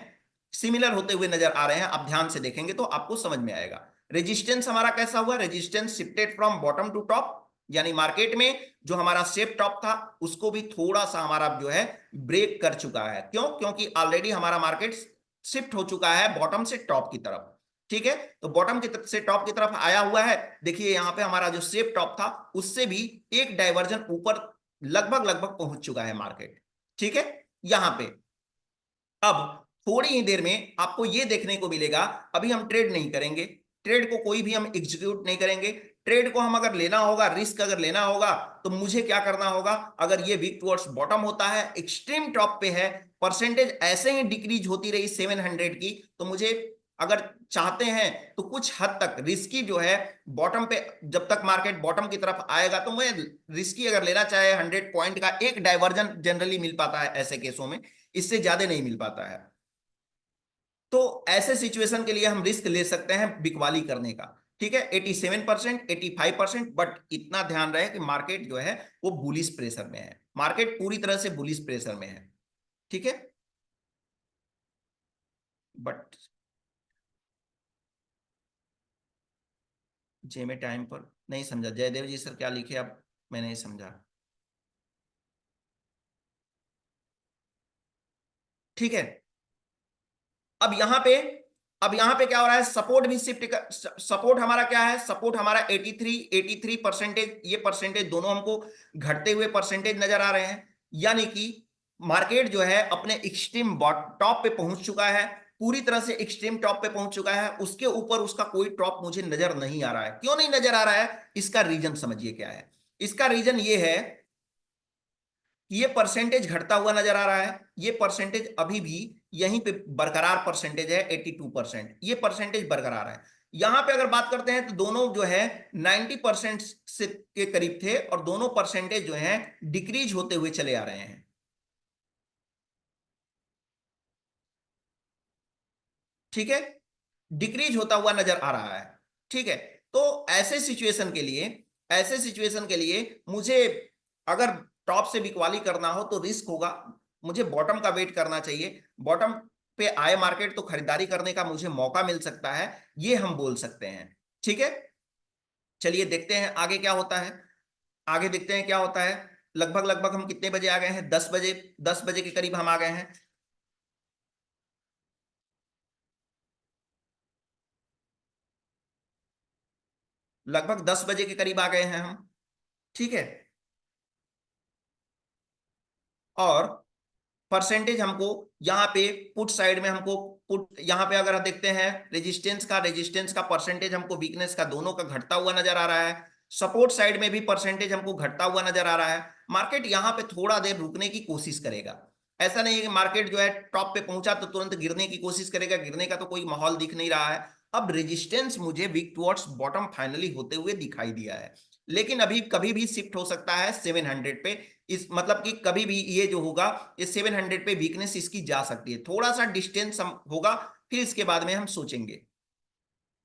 सिमिलर होते हुए नजर आ रहे हैं। आप ध्यान से देखेंगे तो आपको समझ में आएगा। रेजिस्टेंस हमारा कैसा हुआ, resistance shifted from bottom to top, यानी मार्केट में जो हमारा सेफ टॉप था, उसको भी थोड़ा सा हमारा जो है ब्रेक कर चुका है। क्यों? क्योंकि ऑलरेडी हमारा मार्केट शिफ्ट हो चुका है बॉटम से टॉप की तरफ, ठीक है। तो बॉटम की से टॉप की तरफ आया हुआ है। देखिए यहां पे हमारा जो सेफ टॉप था, उससे भी एक डाइवर्जन ऊपर लगभग लगभग पहुंच चुका है मार्केट, ठीक है। यहां पे अब थोड़ी ही देर में आपको यह देखने को मिलेगा, अभी हम ट्रेड नहीं करेंगे, ट्रेड को कोई भी हम एग्जीक्यूट नहीं करेंगे। ट्रेड को हम अगर लेना होगा, रिस्क अगर लेना होगा, तो मुझे क्या करना होगा, अगर ये वीक टुवर्ड्स बॉटम होता है, एक्सट्रीम टॉप पे है, परसेंटेज ऐसे ही डिक्रीज होती रही 700 की, तो मुझे अगर चाहते हैं तो कुछ हद तक रिस्की जो है बॉटम पे, जब तक मार्केट बॉटम की तरफ आएगा तो मैं रिस्की अगर लेना चाहे 100 पॉइंट का एक डाइवर्जन जनरली मिल पाता है ऐसे केसों में, इससे ज्यादा नहीं मिल पाता है। तो ऐसे सिचुएशन के लिए हम रिस्क ले सकते हैं बिकवाली करने का। ठीक है, 87%, 85%, बट इतना ध्यान रहे कि मार्केट जो है वो बुलिश प्रेशर में है, मार्केट पूरी तरह से बुलिश प्रेशर में है। ठीक है, बट जे में टाइम पर नहीं समझा, जयदेव जी सर क्या लिखे आप, मैं नहीं समझा। ठीक है, अब यहां पे अब यहां पे क्या हो रहा है, सपोर्ट भी शिफ्ट कर, सपोर्ट हमारा क्या है, सपोर्ट हमारा 83 ये परसेंटेज दोनों हमको घटते हुए परसेंटेज नजर आ रहे हैं, यानी कि मार्केट जो है अपने एक्सट्रीम टॉप पे पहुंच चुका है, पूरी तरह से एक्सट्रीम टॉप पे पहुंच चुका है, उसके ऊपर उसका कोई टॉप मुझे नजर नहीं आ रहा है। क्यों नहीं नजर आ रहा है, इसका रीजन समझिए क्या है। इसका रीजन ये है, ये परसेंटेज घटता हुआ नजर आ रहा है, ये परसेंटेज अभी भी यहीं पे बरकरार परसेंटेज है 82%, ये परसेंटेज बरकरार है। यहां पे अगर बात करते हैं तो दोनों जो है 90% से के करीब थे, और दोनों परसेंटेज जो है डिक्रीज होते हुए चले आ रहे हैं। ठीक है, डिक्रीज होता हुआ नजर आ रहा है। ठीक है, तो ऐसे सिचुएशन के लिए मुझे अगर टॉप से बिकवाली करना हो तो रिस्क होगा, मुझे बॉटम का वेट करना चाहिए, बॉटम पे आए मार्केट तो खरीदारी करने का मुझे मौका मिल सकता है, ये हम बोल सकते हैं। ठीक है, चलिए देखते हैं आगे क्या होता है, आगे देखते हैं क्या होता है। लगभग लगभग हम कितने बजे आ गए हैं, 10 बजे, 10 बजे के करीब हम आ गए हैं। लगभग 10 बजे के करीब आ गए हैं हम। ठीक है, और परसेंटेज हमको यहाँ पे पुट साइड में हमको, पुट यहाँ पे अगर हम देखते हैं रेजिस्टेंस का परसेंटेज हमको वीकनेस का दोनों का घटता हुआ नजर आ रहा है, सपोर्ट साइड में भी परसेंटेज हमको घटता हुआ नजर आ रहा है। मार्केट यहाँ पे थोड़ा देर रुकने की कोशिश करेगा, ऐसा नहीं है कि मार्केट जो है टॉप पे पहुंचा तो तुरंत गिरने की कोशिश करेगा, गिरने का तो कोई माहौल दिख नहीं रहा है। अब रेजिस्टेंस मुझे वीक टुवर्ड्स बॉटम फाइनली होते हुए दिखाई दिया है, लेकिन अभी कभी भी शिफ्ट हो सकता है 700 पे, इस मतलब कि कभी भी ये जो होगा, ये 700 पे वीकनेस इसकी जा सकती है, थोड़ा सा डिस्टेंस होगा, फिर इसके बाद में हम सोचेंगे।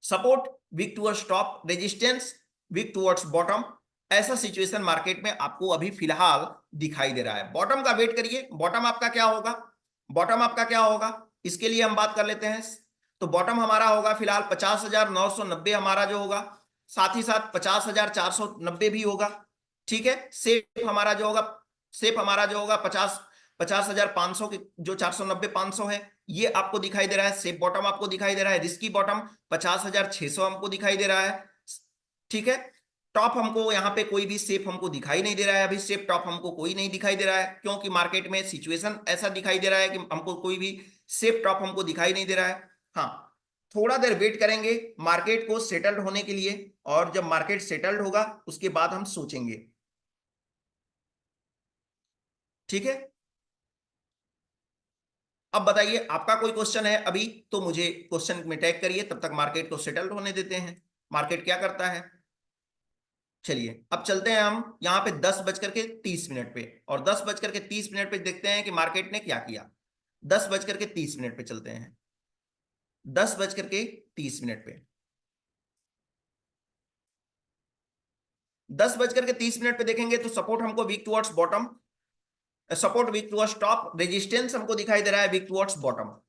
Support weak towards top, resistance weak towards bottom, ऐसा सिचुएशन मार्केट में आपको अभी फिलहाल दिखाई दे रहा है। बॉटम का वेट करिए, बॉटम आपका क्या होगा, बॉटम आपका क्या होगा, इसके लिए हम बात कर लेते हैं। तो बॉटम हमारा होगा फिलहाल 50,990 हमारा जो होगा, साथ ही साथ 50,490 भी होगा। ठीक है, सेफ हमारा जो होगा, सेफ हमारा जो होगा 50,500 के जो 490 500 है, ये आपको दिखाई दे रहा है, सेफ बॉटम आपको दिखाई दे रहा है। रिस्की बॉटम 50,600 हमको दिखाई दे रहा है। ठीक है, टॉप हमको यहाँ पे कोई भी सेफ हमको दिखाई नहीं दे रहा है, अभी सेफ टॉप हमको कोई नहीं दिखाई दे रहा है, क्योंकि मार्केट में सिचुएशन ऐसा दिखाई दे रहा है कि हमको कोई भी सेफ टॉप हमको दिखाई नहीं दे रहा है। हाँ, थोड़ा देर वेट करेंगे मार्केट को सेटल्ड होने के लिए, और जब मार्केट सेटल्ड होगा उसके बाद हम सोचेंगे। ठीक है, अब बताइए आपका कोई क्वेश्चन है अभी तो मुझे क्वेश्चन में टैग करिए, तब तक मार्केट को सेटल्ड होने देते हैं, मार्केट क्या करता है। चलिए अब चलते हैं हम यहाँ पे 10 बज करके 30 मिनट पे, और 10 बज करके 30 मिनट पे देखते हैं कि मार्केट ने क्या किया। 10 बज करके 30 मिनट पे चलते हैं, 10 बज करके 30 मिनट पे, 10 बज करके 30 मिनट पे देखेंगे तो सपोर्ट हमको weak towards bottom, support weak towards top, resistance हमको दिखाई दे रहा है वीक टुवर्ड्स बॉटम।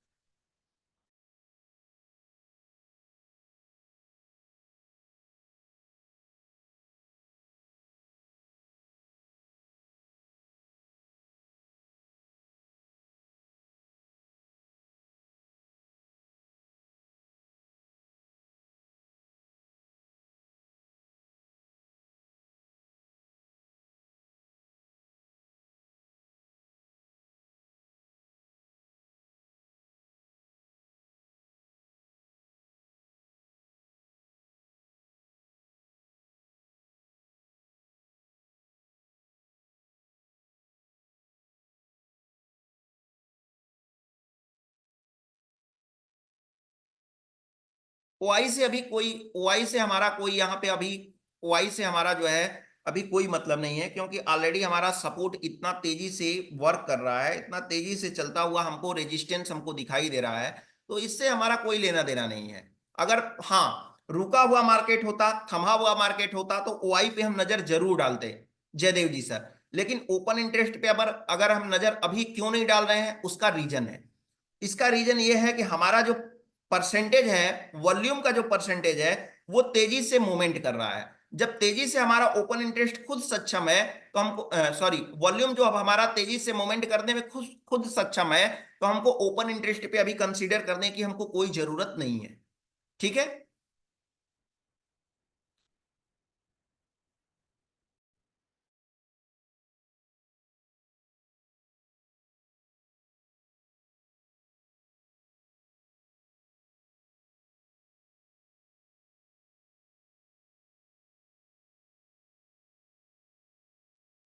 ओआई से अभी कोई, ओआई से हमारा कोई यहाँ पे अभी, ओआई से हमारा जो है अभी कोई मतलब नहीं है, क्योंकि ऑलरेडी हमारा सपोर्ट इतना तेजी से वर्क कर रहा है, इतना तेजी से चलता हुआ हमको रेजिस्टेंस हमको दिखाई दे रहा है, तो इससे हमारा कोई लेना देना नहीं है। अगर हाँ रुका हुआ मार्केट होता, थमा हुआ मार्केट होता, तो ओआई पे हम नजर जरूर डालते जयदेव जी सर। लेकिन ओपन इंटरेस्ट पे अगर अगर हम नजर अभी क्यों नहीं डाल रहे हैं, उसका रीजन है। इसका रीजन ये है कि हमारा जो परसेंटेज है, वॉल्यूम का जो परसेंटेज है, वो तेजी से मूवमेंट कर रहा है। जब तेजी से हमारा ओपन इंटरेस्ट खुद सक्षम है, तो हमको सॉरी, वॉल्यूम जो अब हमारा तेजी से मूवमेंट करने में खुद खुद सक्षम है, तो हमको ओपन इंटरेस्ट पे अभी कंसीडर करने की हमको कोई जरूरत नहीं है। ठीक है।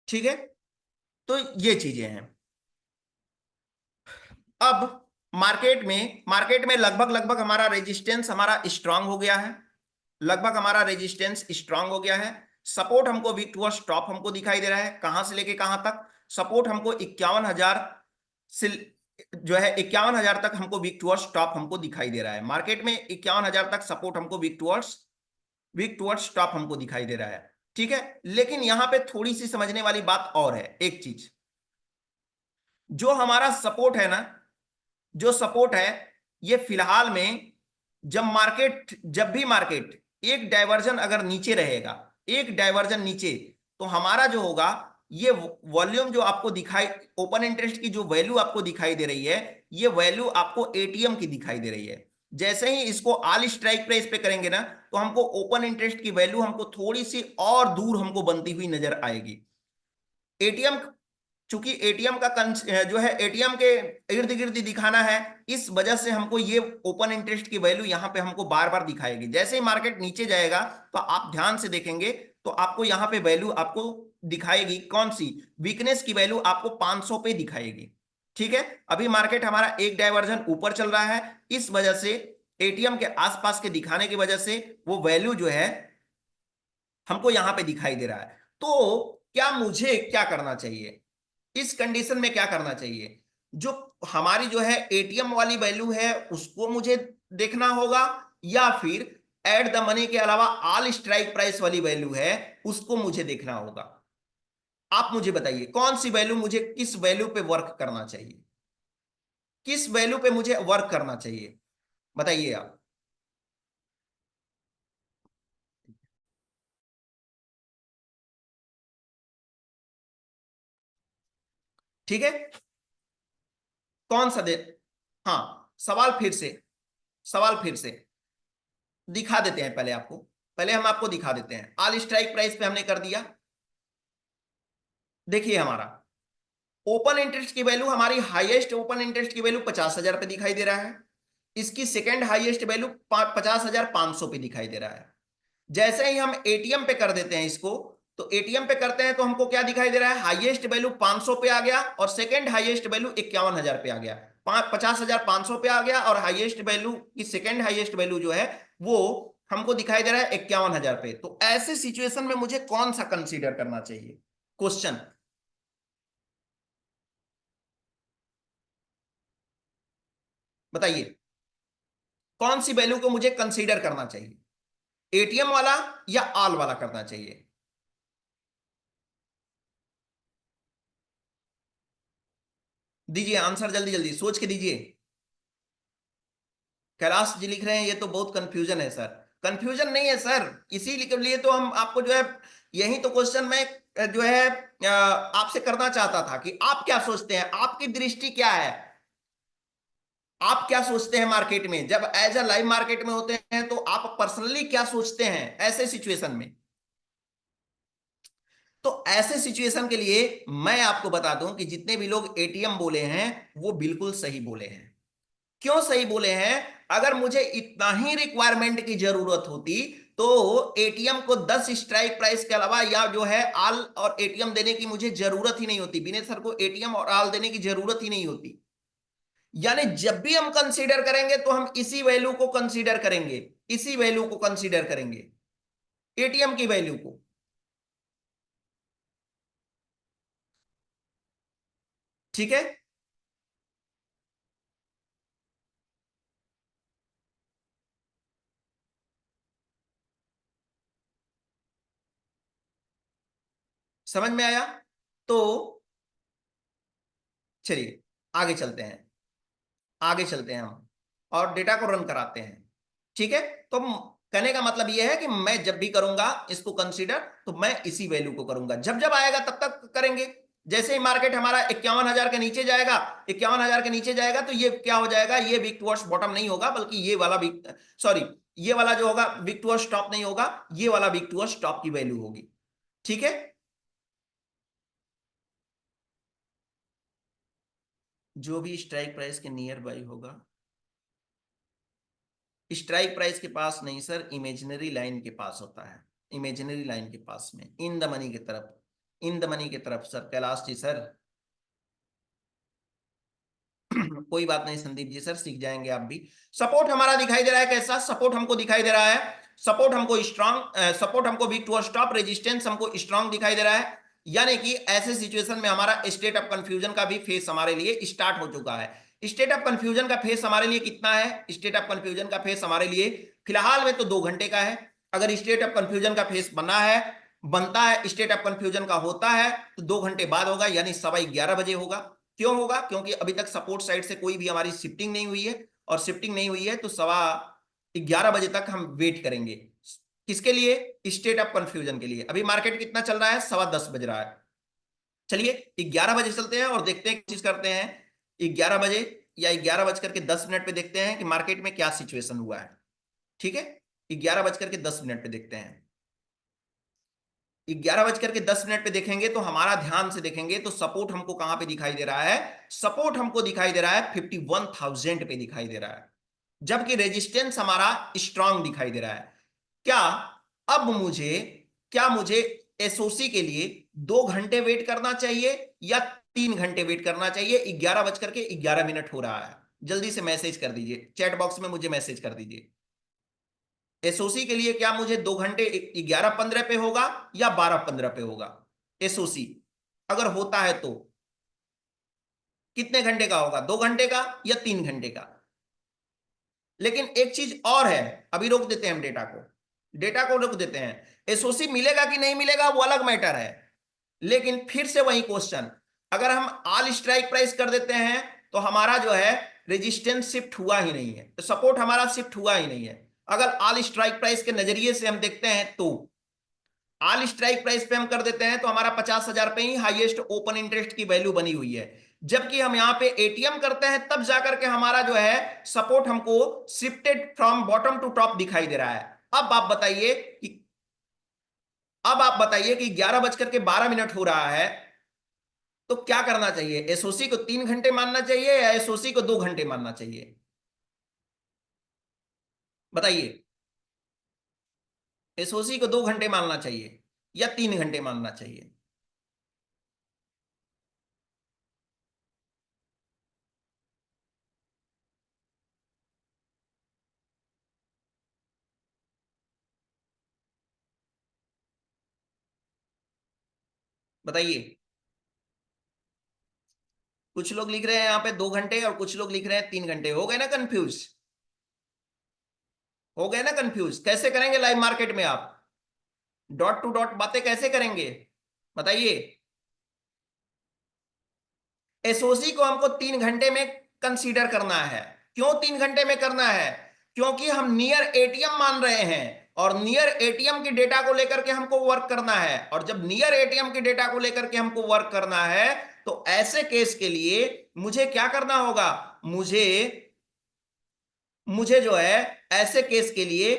ठीक है, तो ये चीजें हैं। अब मार्केट में लगभग लगभग हमारा रेजिस्टेंस हमारा स्ट्रांग हो गया है, लगभग हमारा रेजिस्टेंस स्ट्रांग हो गया है। सपोर्ट हमको वीक टू स्टॉप हमको दिखाई दे रहा है, कहां से लेके कहां तक। सपोर्ट हमको 51,000 से जो है 51,000 तक हमको वीक टू स्टॉप हमको दिखाई दे रहा है। मार्केट में 51,000 तक सपोर्ट हमको वीक टू स्टॉप हमको दिखाई दे रहा है। ठीक है, लेकिन यहां पे थोड़ी सी समझने वाली बात और है, एक चीज। जो हमारा सपोर्ट है ना, जो सपोर्ट है, ये फिलहाल में जब भी मार्केट एक डाइवर्जन अगर नीचे रहेगा, एक डाइवर्जन नीचे, तो हमारा जो होगा, ये वॉल्यूम जो आपको दिखाई, ओपन इंटरेस्ट की जो वैल्यू आपको दिखाई दे रही है, ये वैल्यू आपको एटीएम की दिखाई दे रही है। जैसे ही इसको ऑल स्ट्राइक प्राइस पे करेंगे ना, तो हमको ओपन इंटरेस्ट की वैल्यू हमको थोड़ी सी और दूर हमको बनती हुई नजर आएगी। एटीएम, चूंकि एटीएम का जो है एटीएम के इर्द गिर्द दिखाना है, इस वजह से हमको ये ओपन इंटरेस्ट की वैल्यू यहां पे हमको बार बार दिखाएगी। जैसे ही मार्केट नीचे जाएगा, तो आप ध्यान से देखेंगे, तो आपको यहां पे वैल्यू आपको दिखाएगी, कौन सी, वीकनेस की वैल्यू आपको 500 पे दिखाएगी। ठीक है, अभी मार्केट हमारा एक डाइवर्जन ऊपर चल रहा है, इस वजह से एटीएम के आसपास के दिखाने की वजह से वो वैल्यू जो है हमको यहां पे दिखाई दे रहा है। तो क्या मुझे क्या करना चाहिए इस कंडीशन में, क्या करना चाहिए? जो हमारी जो है एटीएम वाली वैल्यू है, उसको मुझे देखना होगा, या फिर एट द मनी के अलावा ऑल स्ट्राइक प्राइस वाली वैल्यू है, उसको मुझे देखना होगा? आप मुझे बताइए, कौन सी वैल्यू मुझे, किस वैल्यू पे वर्क करना चाहिए, किस वैल्यू पे मुझे वर्क करना चाहिए, बताइए आप। ठीक है, कौन सा दे, हाँ, सवाल फिर से दिखा देते हैं पहले आपको, पहले हम आपको दिखा देते हैं। ऑल स्ट्राइक प्राइस पे हमने कर दिया। देखिए हमारा ओपन इंटरेस्ट की वैल्यू, हमारी हाईएस्ट ओपन इंटरेस्ट की वैल्यू 50,000 पे दिखाई दे रहा है। इसकी सेकेंड हाईएस्ट वैल्यू 50,500 पे दिखाई दे रहा है। जैसे ही हम एटीएम पे कर देते हैं इसको, तो एटीएम पे करते हैं तो हमको क्या दिखाई दे रहा है, हाईएस्ट वैल्यू 500 पे आ गया, और सेकेंड हाईएस्ट वैल्यू 51,000 पे आ गया। 50,500 पे आ गया, और हाईएस्ट वैल्यू की सेकेंड हाईएस्ट वैल्यू जो है, वो हमको दिखाई दे रहा है 51,000 पे। तो ऐसे सिचुएशन में मुझे कौन सा कंसीडर करना चाहिए, क्वेश्चन बताइए, कौन सी वैल्यू को मुझे कंसीडर करना चाहिए, एटीएम वाला या ऑल वाला करना चाहिए? दीजिए आंसर, जल्दी जल्दी सोच के दीजिए। कैलाश जी लिख रहे हैं ये तो बहुत कंफ्यूजन है सर। कंफ्यूजन नहीं है सर, इसी लिए तो हम आपको जो है, यही तो क्वेश्चन मैं जो है आपसे करना चाहता था, कि आप क्या सोचते हैं, आपकी दृष्टि क्या है, आप क्या सोचते हैं मार्केट में, जब एज अ लाइव मार्केट में होते हैं, तो आप पर्सनली क्या सोचते हैं ऐसे सिचुएशन में? तो ऐसे सिचुएशन के लिए मैं आपको बता दूं कि जितने भी लोग एटीएम बोले हैं, वो बिल्कुल सही बोले हैं। क्यों सही बोले हैं? अगर मुझे इतना ही रिक्वायरमेंट की जरूरत होती, तो एटीएम को 10 स्ट्राइक प्राइस के अलावा या जो है आल और एटीएम देने की मुझे जरूरत ही नहीं होती, विनय सर को एटीएम और आल देने की जरूरत ही नहीं होती। यानी जब भी हम कंसीडर करेंगे, तो हम इसी वैल्यू को कंसीडर करेंगे। इसी वैल्यू को कंसीडर करेंगे, एटीएम की वैल्यू को। ठीक है, समझ में आया? तो चलिए आगे चलते हैं, आगे चलते हैं हम और डेटा को रन कराते हैं। ठीक है, तो कहने का मतलब यह है कि मैं जब भी करूंगा इसको कंसीडर, तो मैं इसी वैल्यू को करूंगा, जब जब आएगा तब तक करेंगे। जैसे ही मार्केट हमारा 51,000 के नीचे जाएगा, 51,000 के नीचे जाएगा, तो ये क्या हो जाएगा, ये वीक टुवर्ड्स बॉटम नहीं होगा, बल्कि ये वाला वीक, सॉरी, ये वाला जो होगा वीक टुवर्ड्स टॉप नहीं होगा, ये वाला वीक टुवर्ड्स टॉप की वैल्यू होगी। ठीक है, जो भी स्ट्राइक प्राइस के नियर बाई होगा, स्ट्राइक प्राइस के पास नहीं सर, इमेजिनरी लाइन के पास होता है, इमेजिनरी लाइन के पास में, इन द मनी की तरफ, इन द मनी की तरफ सर, कैलाश जी सर। कोई बात नहीं संदीप जी सर, सीख जाएंगे आप भी। सपोर्ट हमारा दिखाई दे रहा है कैसा, सपोर्ट हमको दिखाई दे रहा है, सपोर्ट हमको स्ट्रांग, सपोर्ट हमको वीक टू स्टॉप, रेजिस्टेंस हमको स्ट्रांग दिखाई दे रहा है। यानी कि ऐसे सिचुएशन में हमारा स्टेट ऑफ कंफ्यूजन का भी फेस हमारे लिए स्टार्ट हो चुका है। स्टेट ऑफ कंफ्यूजन का फेस हमारे लिए कितना है, स्टेट ऑफ कंफ्यूजन का फेस हमारे लिए फिलहाल में तो 2 घंटे का है। अगर स्टेट ऑफ कंफ्यूजन का फेस बना है, बनता है, स्टेट ऑफ कंफ्यूजन का होता है, तो 2 घंटे बाद होगा, यानी 11:15 बजे होगा। क्यों होगा, क्योंकि अभी तक सपोर्ट साइड से कोई भी हमारी शिफ्टिंग नहीं हुई है, और शिफ्टिंग नहीं हुई है तो 11:15 बजे तक हम वेट करेंगे। किसके लिए, स्टेट ऑफ कंफ्यूजन के लिए। अभी मार्केट कितना चल रहा है, 10:15 बज रहा है। चलिए 11 बजे चलते हैं और देखते हैं, कोशिश करते हैं 11 बजे या 11:10 पे देखते हैं कि मार्केट में क्या सिचुएशन हुआ है। ठीक है, 11:10 पे देखते हैं। 11:10 पे देखेंगे तो हमारा ध्यान से देखेंगे तो सपोर्ट हमको कहां पे दिखाई दे रहा है, सपोर्ट हमको दिखाई दे रहा है 51,000 पे दिखाई दे रहा है, जबकि रेजिस्टेंस हमारा स्ट्रांग दिखाई दे रहा है। क्या अब मुझे, क्या मुझे एसओसी के लिए 2 घंटे वेट करना चाहिए या 3 घंटे वेट करना चाहिए? 11:11 हो रहा है, जल्दी से मैसेज कर दीजिए, चैट बॉक्स में मुझे मैसेज कर दीजिए। एसओसी के लिए क्या मुझे 2 घंटे 11:15 पे होगा या 12:15 पे होगा? एसओसी अगर होता है तो कितने घंटे का होगा, 2 घंटे का या 3 घंटे का? लेकिन एक चीज और है, अभी रोक देते हैं हम डेटा को, डेटा को रोक देते हैं। एसओसी मिलेगा कि नहीं मिलेगा वो अलग मैटर है, लेकिन फिर से वही क्वेश्चन, अगर हम ऑल स्ट्राइक प्राइस कर देते हैं तो हमारा जो है रेजिस्टेंस शिफ्ट हुआ ही नहीं है, तो सपोर्ट हमारा शिफ्ट हुआ ही नहीं है। अगर ऑल स्ट्राइक प्राइस के नजरिए से हम देखते हैं तो ऑल स्ट्राइक प्राइस पे हम कर देते हैं तो हमारा 50,000 पे ही हाईएस्ट ओपन इंटरेस्ट की वैल्यू बनी हुई है। जबकि हम यहां पे एटीएम करते हैं तब जाकर के हमारा जो है सपोर्ट हमको shifted from bottom to top दिखाई दे रहा है। अब आप बताइए कि, अब आप बताइए कि 11:12 हो रहा है, तो क्या करना चाहिए, एसओसी को 3 घंटे मानना चाहिए या एसओसी को 2 घंटे मानना चाहिए? बताइए, एसओसी को 2 घंटे मानना चाहिए या 3 घंटे मानना चाहिए? बताइए। कुछ लोग लिख रहे हैं यहाँ पे 2 घंटे और कुछ लोग लिख रहे हैं 3 घंटे, हो गए ना कंफ्यूज, हो गए ना कंफ्यूज? कैसे करेंगे लाइव मार्केट में आप, डॉट टू डॉट बातें कैसे करेंगे? बताइए। एसओसी को हमको 3 घंटे में कंसीडर करना है। क्यों 3 घंटे में करना है? क्योंकि हम नियर एटीएम मान रहे हैं, और नियर एटीएम के डेटा को लेकर के हमको वर्क करना है, और जब नियर एटीएम के डेटा को लेकर के हमको वर्क करना है तो ऐसे केस के लिए मुझे क्या करना होगा, मुझे मुझे जो है ऐसे केस के लिए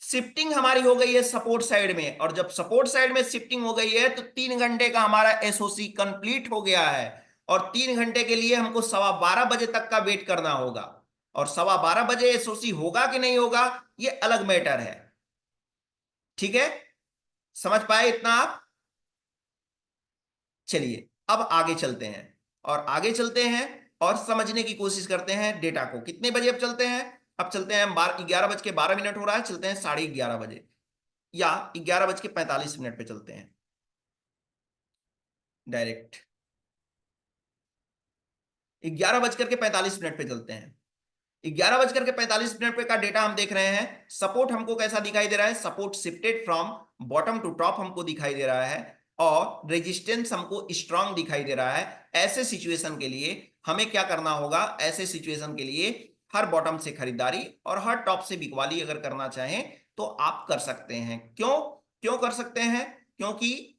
शिफ्टिंग हमारी हो गई है सपोर्ट साइड में, और जब सपोर्ट साइड में शिफ्टिंग हो गई है तो 3 घंटे का हमारा एसओसी कंप्लीट हो गया है, और 3 घंटे के लिए हमको 12:15 बजे तक का वेट करना होगा, और 12:15 बजे एसओसी होगा कि नहीं होगा ये अलग मैटर है। ठीक है, समझ पाए इतना आप? चलिए अब आगे चलते हैं, और आगे चलते हैं और समझने की कोशिश करते हैं डेटा को। कितने बजे अब चलते हैं, अब चलते हैं हम 11:12 हो रहा है, चलते हैं 11:30 या 11:45 पे चलते हैं डायरेक्ट। 11:45 पे चलते हैं। 11:45 पे का डेटा हम देख रहे हैं। सपोर्ट हमको कैसा दिखाई दे रहा है? Support shifted from bottom to top हमको दिखाई दे रहा है और रेजिस्टेंस हमको स्ट्रांग दिखाई दे रहा है। ऐसे सिचुएशन के लिए हमें क्या करना होगा? ऐसे सिचुएशन के लिए हर बॉटम से खरीदारी और हर टॉप से बिकवाली अगर करना चाहें तो आप कर सकते हैं। क्यों क्यों कर सकते हैं? क्योंकि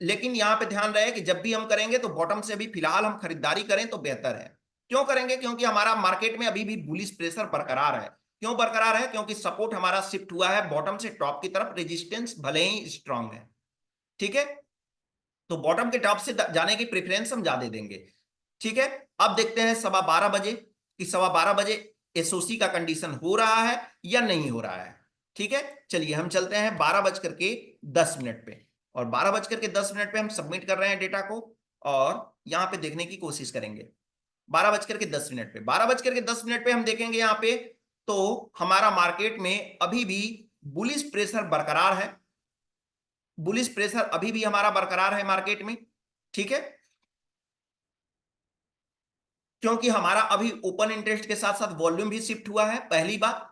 लेकिन यहां पे ध्यान रहे कि जब भी हम करेंगे तो बॉटम से अभी फिलहाल हम खरीदारी करें तो बेहतर है। क्यों करेंगे? क्योंकि हमारा मार्केट में अभी भी बुलिश प्रेशर बरकरार है। क्यों बरकरार है? क्योंकि सपोर्ट हमारा शिफ्ट हुआ है बॉटम से टॉप की तरफ, रेजिस्टेंस भले ही स्ट्रांग है। ठीक है, तो बॉटम के टॉप से जाने की प्रेफरेंस हम ज्यादा देंगे। ठीक है, अब देखते हैं 12:15 कि 12:15 एसओसी का कंडीशन हो रहा है या नहीं हो रहा है। ठीक है, चलिए हम चलते हैं 12:10 पे, और 12:10 पे हम सबमिट कर रहे हैं डेटा को और यहां पे देखने की कोशिश करेंगे। 12:10 पे 12:10 पे हम देखेंगे यहां पे, तो हमारा मार्केट में अभी भी बुलिश प्रेशर बरकरार है। बुलिश प्रेशर अभी भी हमारा बरकरार है मार्केट में। ठीक है, क्योंकि हमारा अभी ओपन इंटरेस्ट के साथ साथ वॉल्यूम भी शिफ्ट हुआ है। पहली बात,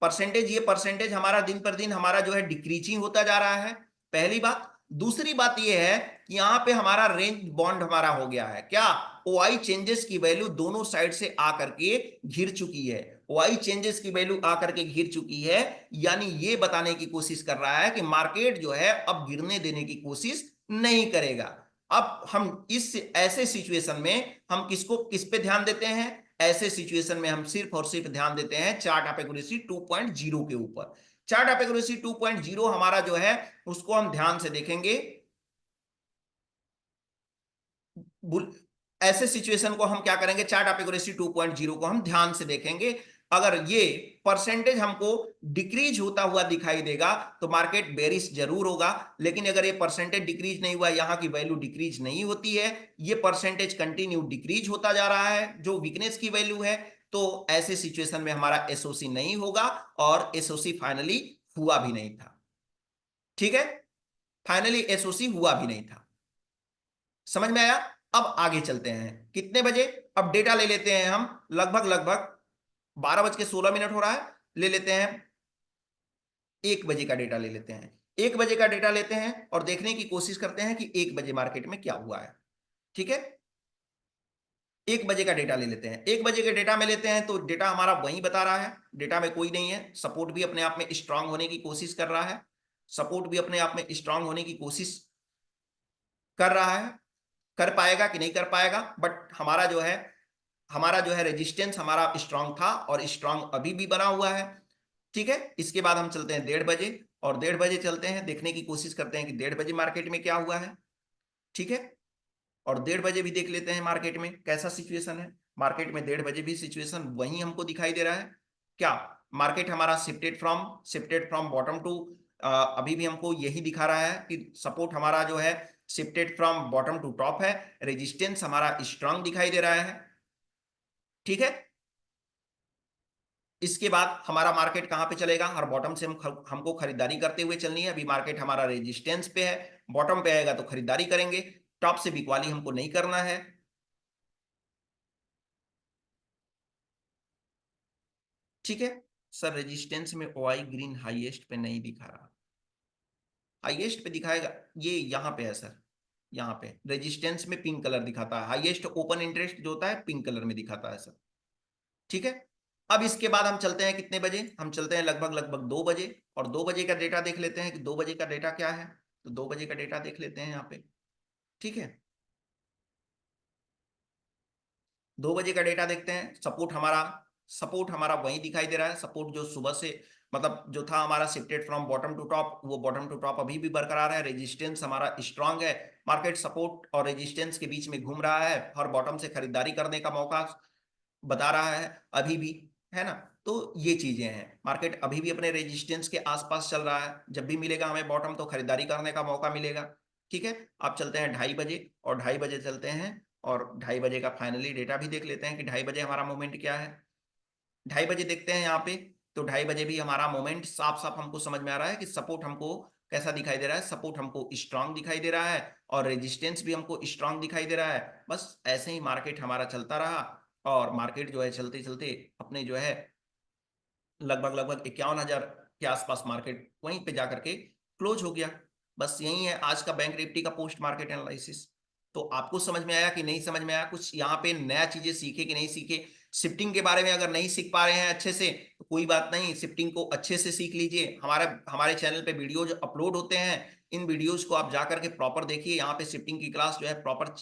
परसेंटेज, ये परसेंटेज हमारा दिन पर दिन हमारा जो है डिक्रीजिंग होता जा रहा है, पहली बात। दूसरी बात ये है कि यहाँ पे हमारा रेंज बॉन्ड हमारा हो गया है क्या? ओआई चेंजेस की वैल्यू दोनों साइड से आकर के घिर चुकी है। ओआई चेंजेस की वैल्यू आकर के घिर चुकी है, यानी ये बताने की कोशिश कर रहा है कि मार्केट जो है अब गिरने देने की कोशिश नहीं करेगा। अब हम इस ऐसे सिचुएशन में हम किस पे ध्यान देते हैं? ऐसे सिचुएशन में हम सिर्फ और सिर्फ ध्यान देते हैं चार्ट ऑफ एक्यूरेसी 2.0 के ऊपर। चार्ट ऑफ एक्यूरेसी 2.0 हमारा जो है उसको हम ध्यान से देखेंगे। ऐसे सिचुएशन को हम क्या करेंगे? चार्ट ऑफ एक्यूरेसी 2.0 को हम ध्यान से देखेंगे। अगर ये परसेंटेज हमको डिक्रीज होता हुआ दिखाई देगा तो मार्केट बेरिश जरूर होगा। लेकिन अगर ये परसेंटेज डिक्रीज नहीं हुआ, यहां की वैल्यू डिक्रीज नहीं होती है, ये परसेंटेज कंटिन्यू डिक्रीज होता जा रहा है जो वीकनेस की वैल्यू है, तो ऐसे सिचुएशन में हमारा एसओसी नहीं होगा और एसओसी फाइनली हुआ भी नहीं था। ठीक है, फाइनली एसओसी हुआ भी नहीं था। समझ में आया? अब आगे चलते हैं। कितने बजे? अब डेटा ले लेते हैं हम, लगभग लगभग 12:16 हो रहा है, ले लेते हैं 1 बजे का डेटा ले लेते हैं। 1 बजे का डेटा लेते हैं और देखने की कोशिश करते हैं कि 1 बजे मार्केट में क्या हुआ है। ठीक है, 1 बजे का डेटा ले लेते हैं। 1 बजे के डेटा में लेते हैं तो डेटा हमारा वही बता रहा है, डेटा में कोई नहीं है। सपोर्ट भी अपने आप में स्ट्रांग होने की कोशिश कर रहा है, सपोर्ट भी अपने आप में स्ट्रांग होने की कोशिश कर रहा है। कर पाएगा कि नहीं कर पाएगा, बट हमारा जो है रेजिस्टेंस हमारा स्ट्रांग था और स्ट्रांग अभी भी बना हुआ है। ठीक है, इसके बाद हम चलते हैं 1:30 और 1:30 चलते हैं, देखने की कोशिश करते हैं कि 1:30 मार्केट में क्या हुआ है। ठीक है, और 1:30 भी देख लेते हैं मार्केट में कैसा सिचुएशन है। मार्केट में 1:30 भी सिचुएशन वही हमको दिखाई दे रहा है क्या? मार्केट हमारा शिफ्टेड फ्रॉम बॉटम टू, अभी भी हमको यही दिखा रहा है कि सपोर्ट हमारा जो है shifted from bottom to top है, रेजिस्टेंस हमारा स्ट्रांग दिखाई दे रहा है। ठीक है, इसके बाद हमारा मार्केट कहां पे चलेगा? हर बॉटम से हमको खरीदारी करते हुए चलनी है। अभी मार्केट हमारा रेजिस्टेंस पे है, बॉटम पे आएगा तो खरीदारी करेंगे, टॉप से बिकवाली हमको नहीं करना है। ठीक है, सर रेजिस्टेंस में ओआई ग्रीन हाईएस्ट पे नहीं दिखा रहा। हाईएस्ट पे दिखाएगा, ये यहाँ पे है सर, यहाँ पे रेजिस्टेंस में पिंक कलर दिखाता है। हाईएस्ट ओपन इंटरेस्ट जो होता है पिंक कलर में दिखाता है सर। ठीक है, अब इसके बाद हम चलते हैं कितने बजे? हम चलते हैं लगभग लगभग 2 बजे, और 2 बजे का डेटा देख लेते हैं कि 2 बजे का डेटा क्या है। तो 2 बजे का डेटा देख लेते हैं यहाँ पे। ठीक है, 2 बजे का डेटा देखते हैं। सपोर्ट हमारा वही दिखाई दे रहा है। सपोर्ट जो सुबह से मतलब जो था हमारा shifted from bottom to top, वो बॉटम टू टॉप अभी भी बरकरार है। रेजिस्टेंस हमारा स्ट्रांग है। मार्केट सपोर्ट और रेजिस्टेंस के बीच में घूम रहा है, हर बॉटम से खरीदारी करने का मौका बता रहा है अभी भी, है ना? तो ये चीजें हैं, मार्केट अभी भी अपने रेजिस्टेंस के आसपास चल रहा है। जब भी मिलेगा हमें बॉटम तो खरीदारी करने का मौका मिलेगा। ठीक है, आप चलते हैं 2:30 और 2:30 चलते हैं और 2:30 का फाइनली डेटा भी देख लेते हैं कि 2:30 हमारा मूवमेंट क्या है। 2:30 बजे देखते हैं यहाँ पे, तो 2:30 बजे भी हमारा मोमेंट साफ साफ हमको समझ में आ रहा है कि सपोर्ट हमको कैसा दिखाई दे रहा है, सपोर्ट हमको स्ट्रांग दिखाई दे रहा है और रेजिस्टेंस भी हमको स्ट्रांग दिखाई दे रहा है। बस ऐसे ही मार्केट हमारा चलता रहा और मार्केट जो है चलते चलते अपने जो है लगभग लगभग 51,000 के आसपास मार्केट वहीं पे जाकर के क्लोज हो गया। बस यही है आज का बैंक निफ्टी का पोस्ट मार्केट एनालिसिस। तो आपको समझ में आया कि नहीं समझ में आया, कुछ यहाँ पे नया चीजें सीखे कि नहीं सीखे? शिफ्टिंग के बारे में अगर नहीं सीख पा रहे हैं अच्छे से तो कोई बात नहीं, शिफ्टिंग को अच्छे से सीख लीजिए। हमारे हमारे चैनल पे वीडियो जो अपलोड होते हैं, इन वीडियोज को आप जाकर के प्रॉपर देखिए। यहाँ पे शिफ्टिंग की क्लास जो है प्रॉपर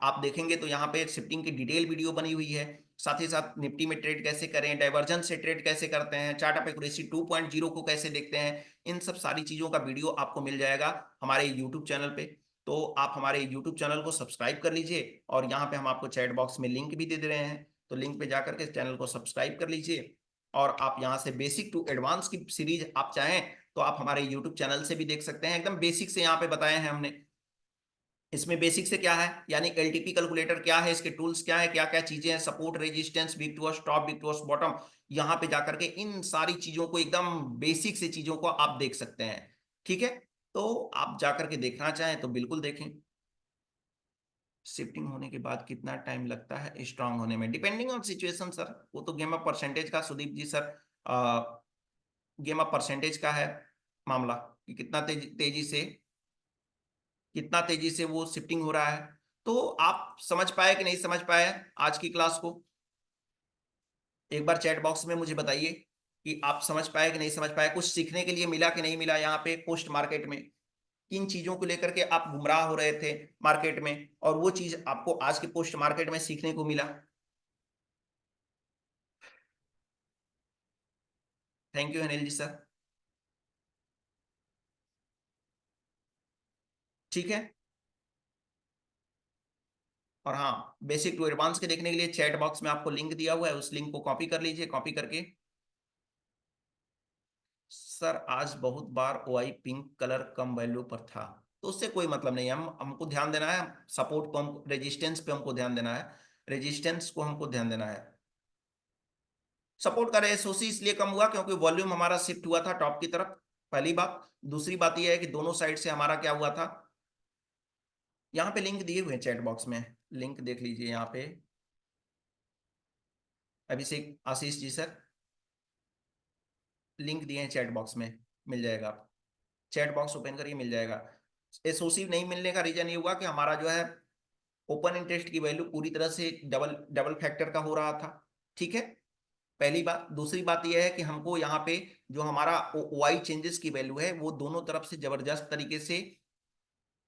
आप देखेंगे तो यहाँ पे शिफ्टिंग की डिटेल वीडियो बनी हुई है। साथ ही साथ निफ्टी में ट्रेड कैसे करें, डाइवर्जन से ट्रेड कैसे करते हैं, चार्ट ऑफ एक्यूरेसी 2.0 को कैसे देखते हैं, इन सब सारी चीजों का वीडियो आपको मिल जाएगा हमारे यूट्यूब चैनल पे। तो आप हमारे यूट्यूब चैनल को सब्सक्राइब कर लीजिए और यहाँ पे हम आपको चैट बॉक्स में लिंक भी दे दे रहे हैं, तो लिंक पे जाकर के चैनल को सब्सक्राइब कर लीजिए। और आप यहाँ से बेसिक टू एडवांस की सीरीज आप चाहें तो आप हमारे यूट्यूब चैनल से भी देख सकते हैं। एकदम बेसिक से यहाँ पे बताए हैं हमने। इसमें बेसिक से क्या है, यानी एलटीपी कैलकुलेटर क्या है, इसके टूल्स क्या है, क्या क्या चीजें हैं, support resistance, big to top, big to bottom, यहाँ पे जाकर के इन सारी चीजों को एकदम बेसिक से चीजों को आप देख सकते हैं। ठीक है, तो आप जाकर के देखना चाहें तो बिल्कुल देखें। शिफ्टिंग होने के बाद कितना टाइम लगता है स्ट्रांग होने में, डिपेंडिंग ऑन सिचुएशन सर। वो तो गेम ऑफ परसेंटेज का, सुदीप जी सर, गेम ऑफ परसेंटेज का है मामला कि कितना तेजी से कितना तेजी से वो शिफ्टिंग हो रहा है। तो आप समझ पाए कि नहीं समझ पाए आज की क्लास को? एक बार चैट बॉक्स में मुझे बताइए कि आप समझ पाए कि नहीं समझ पाए, कुछ सीखने के लिए मिला कि नहीं मिला यहाँ पे पोस्ट मार्केट में। किन चीजों को लेकर के आप गुमराह हो रहे थे मार्केट में और वो चीज आपको आज के पोस्ट मार्केट में सीखने को मिला? Thank you Anil ji sir. ठीक है, और हाँ, बेसिक टू एडवांस के देखने के लिए चैट बॉक्स में आपको लिंक दिया हुआ है, उस लिंक को कॉपी कर लीजिए, कॉपी करके। सर आज बहुत बार ओआई पिंक कलर कम वैल्यू पर था, तो उससे कोई मतलब नहीं है। हम हमको ध्यान देना है सपोर्ट को, हम रेजिस्टेंस पे हमको ध्यान देना है, रेजिस्टेंस को हमको ध्यान देना है। सपोर्ट का एसओसी इसलिए कम हुआ क्योंकि वॉल्यूम हमारा शिफ्ट हुआ था टॉप की तरफ, पहली बात। दूसरी बात यह है कि दोनों साइड से हमारा क्या हुआ था, यहाँ पे लिंक दिए हुए हैं चैट बॉक्स में, लिंक देख लीजिए यहाँ पे। अभिषेक आशीष जी सर, लिंक दिए हैं चैट बॉक्स में, मिल जाएगा। आप चैट बॉक्स ओपन करिए, मिल जाएगा। एसओसी नहीं मिलने का रीजन ये हुआ कि हमारा जो है ओपन इंटरेस्ट की वैल्यू पूरी तरह से डबल डबल फैक्टर का हो रहा था। ठीक है, पहली बात। दूसरी बात यह है कि हमको यहाँ पे जो हमारा वाई चेंजेस की वैल्यू है वो दोनों तरफ से जबरदस्त तरीके से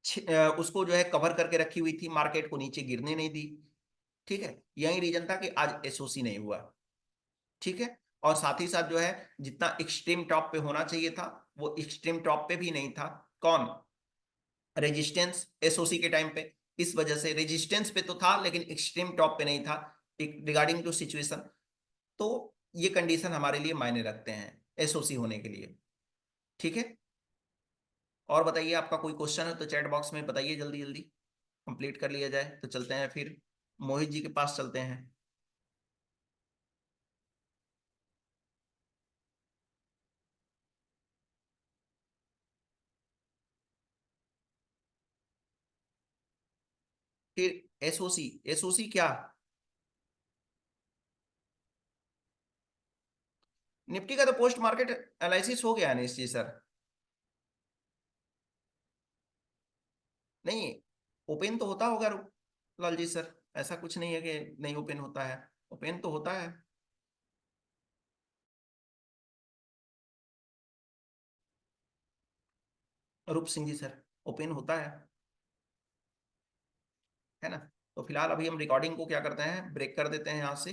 उसको जो है कवर करके रखी हुई थी, मार्केट को नीचे गिरने नहीं दी। ठीक है, यही रीजन था कि आज एसओसी नहीं हुआ। ठीक है, और साथ ही साथ जो है जितना एक्सट्रीम टॉप पे होना चाहिए था वो एक्सट्रीम टॉप पे भी नहीं था। कौन? रेजिस्टेंस, एसओसी के टाइम पे। इस वजह से रेजिस्टेंस पे तो था लेकिन एक्सट्रीम टॉप पे नहीं था रिगार्डिंग टू सिचुएशन। तो ये कंडीशन हमारे लिए मायने रखते हैं एसओसी होने के लिए। ठीक है, और बताइए आपका कोई क्वेश्चन है तो चैट बॉक्स में बताइए, जल्दी जल्दी कंप्लीट कर लिया जाए तो चलते हैं फिर मोहित जी के पास चलते हैं। फिर एसओसी, एसओसी क्या? निफ्टी का तो पोस्ट मार्केट एनालिसिस हो गया है निश्चित सर। नहीं, ओपन तो होता होगा लाल जी सर, ऐसा कुछ नहीं है कि नहीं ओपन होता है, ओपन तो होता है। रूप सिंह जी सर, ओपन होता है ना? तो फिलहाल अभी हम रिकॉर्डिंग को क्या करते हैं, ब्रेक कर देते हैं यहाँ से।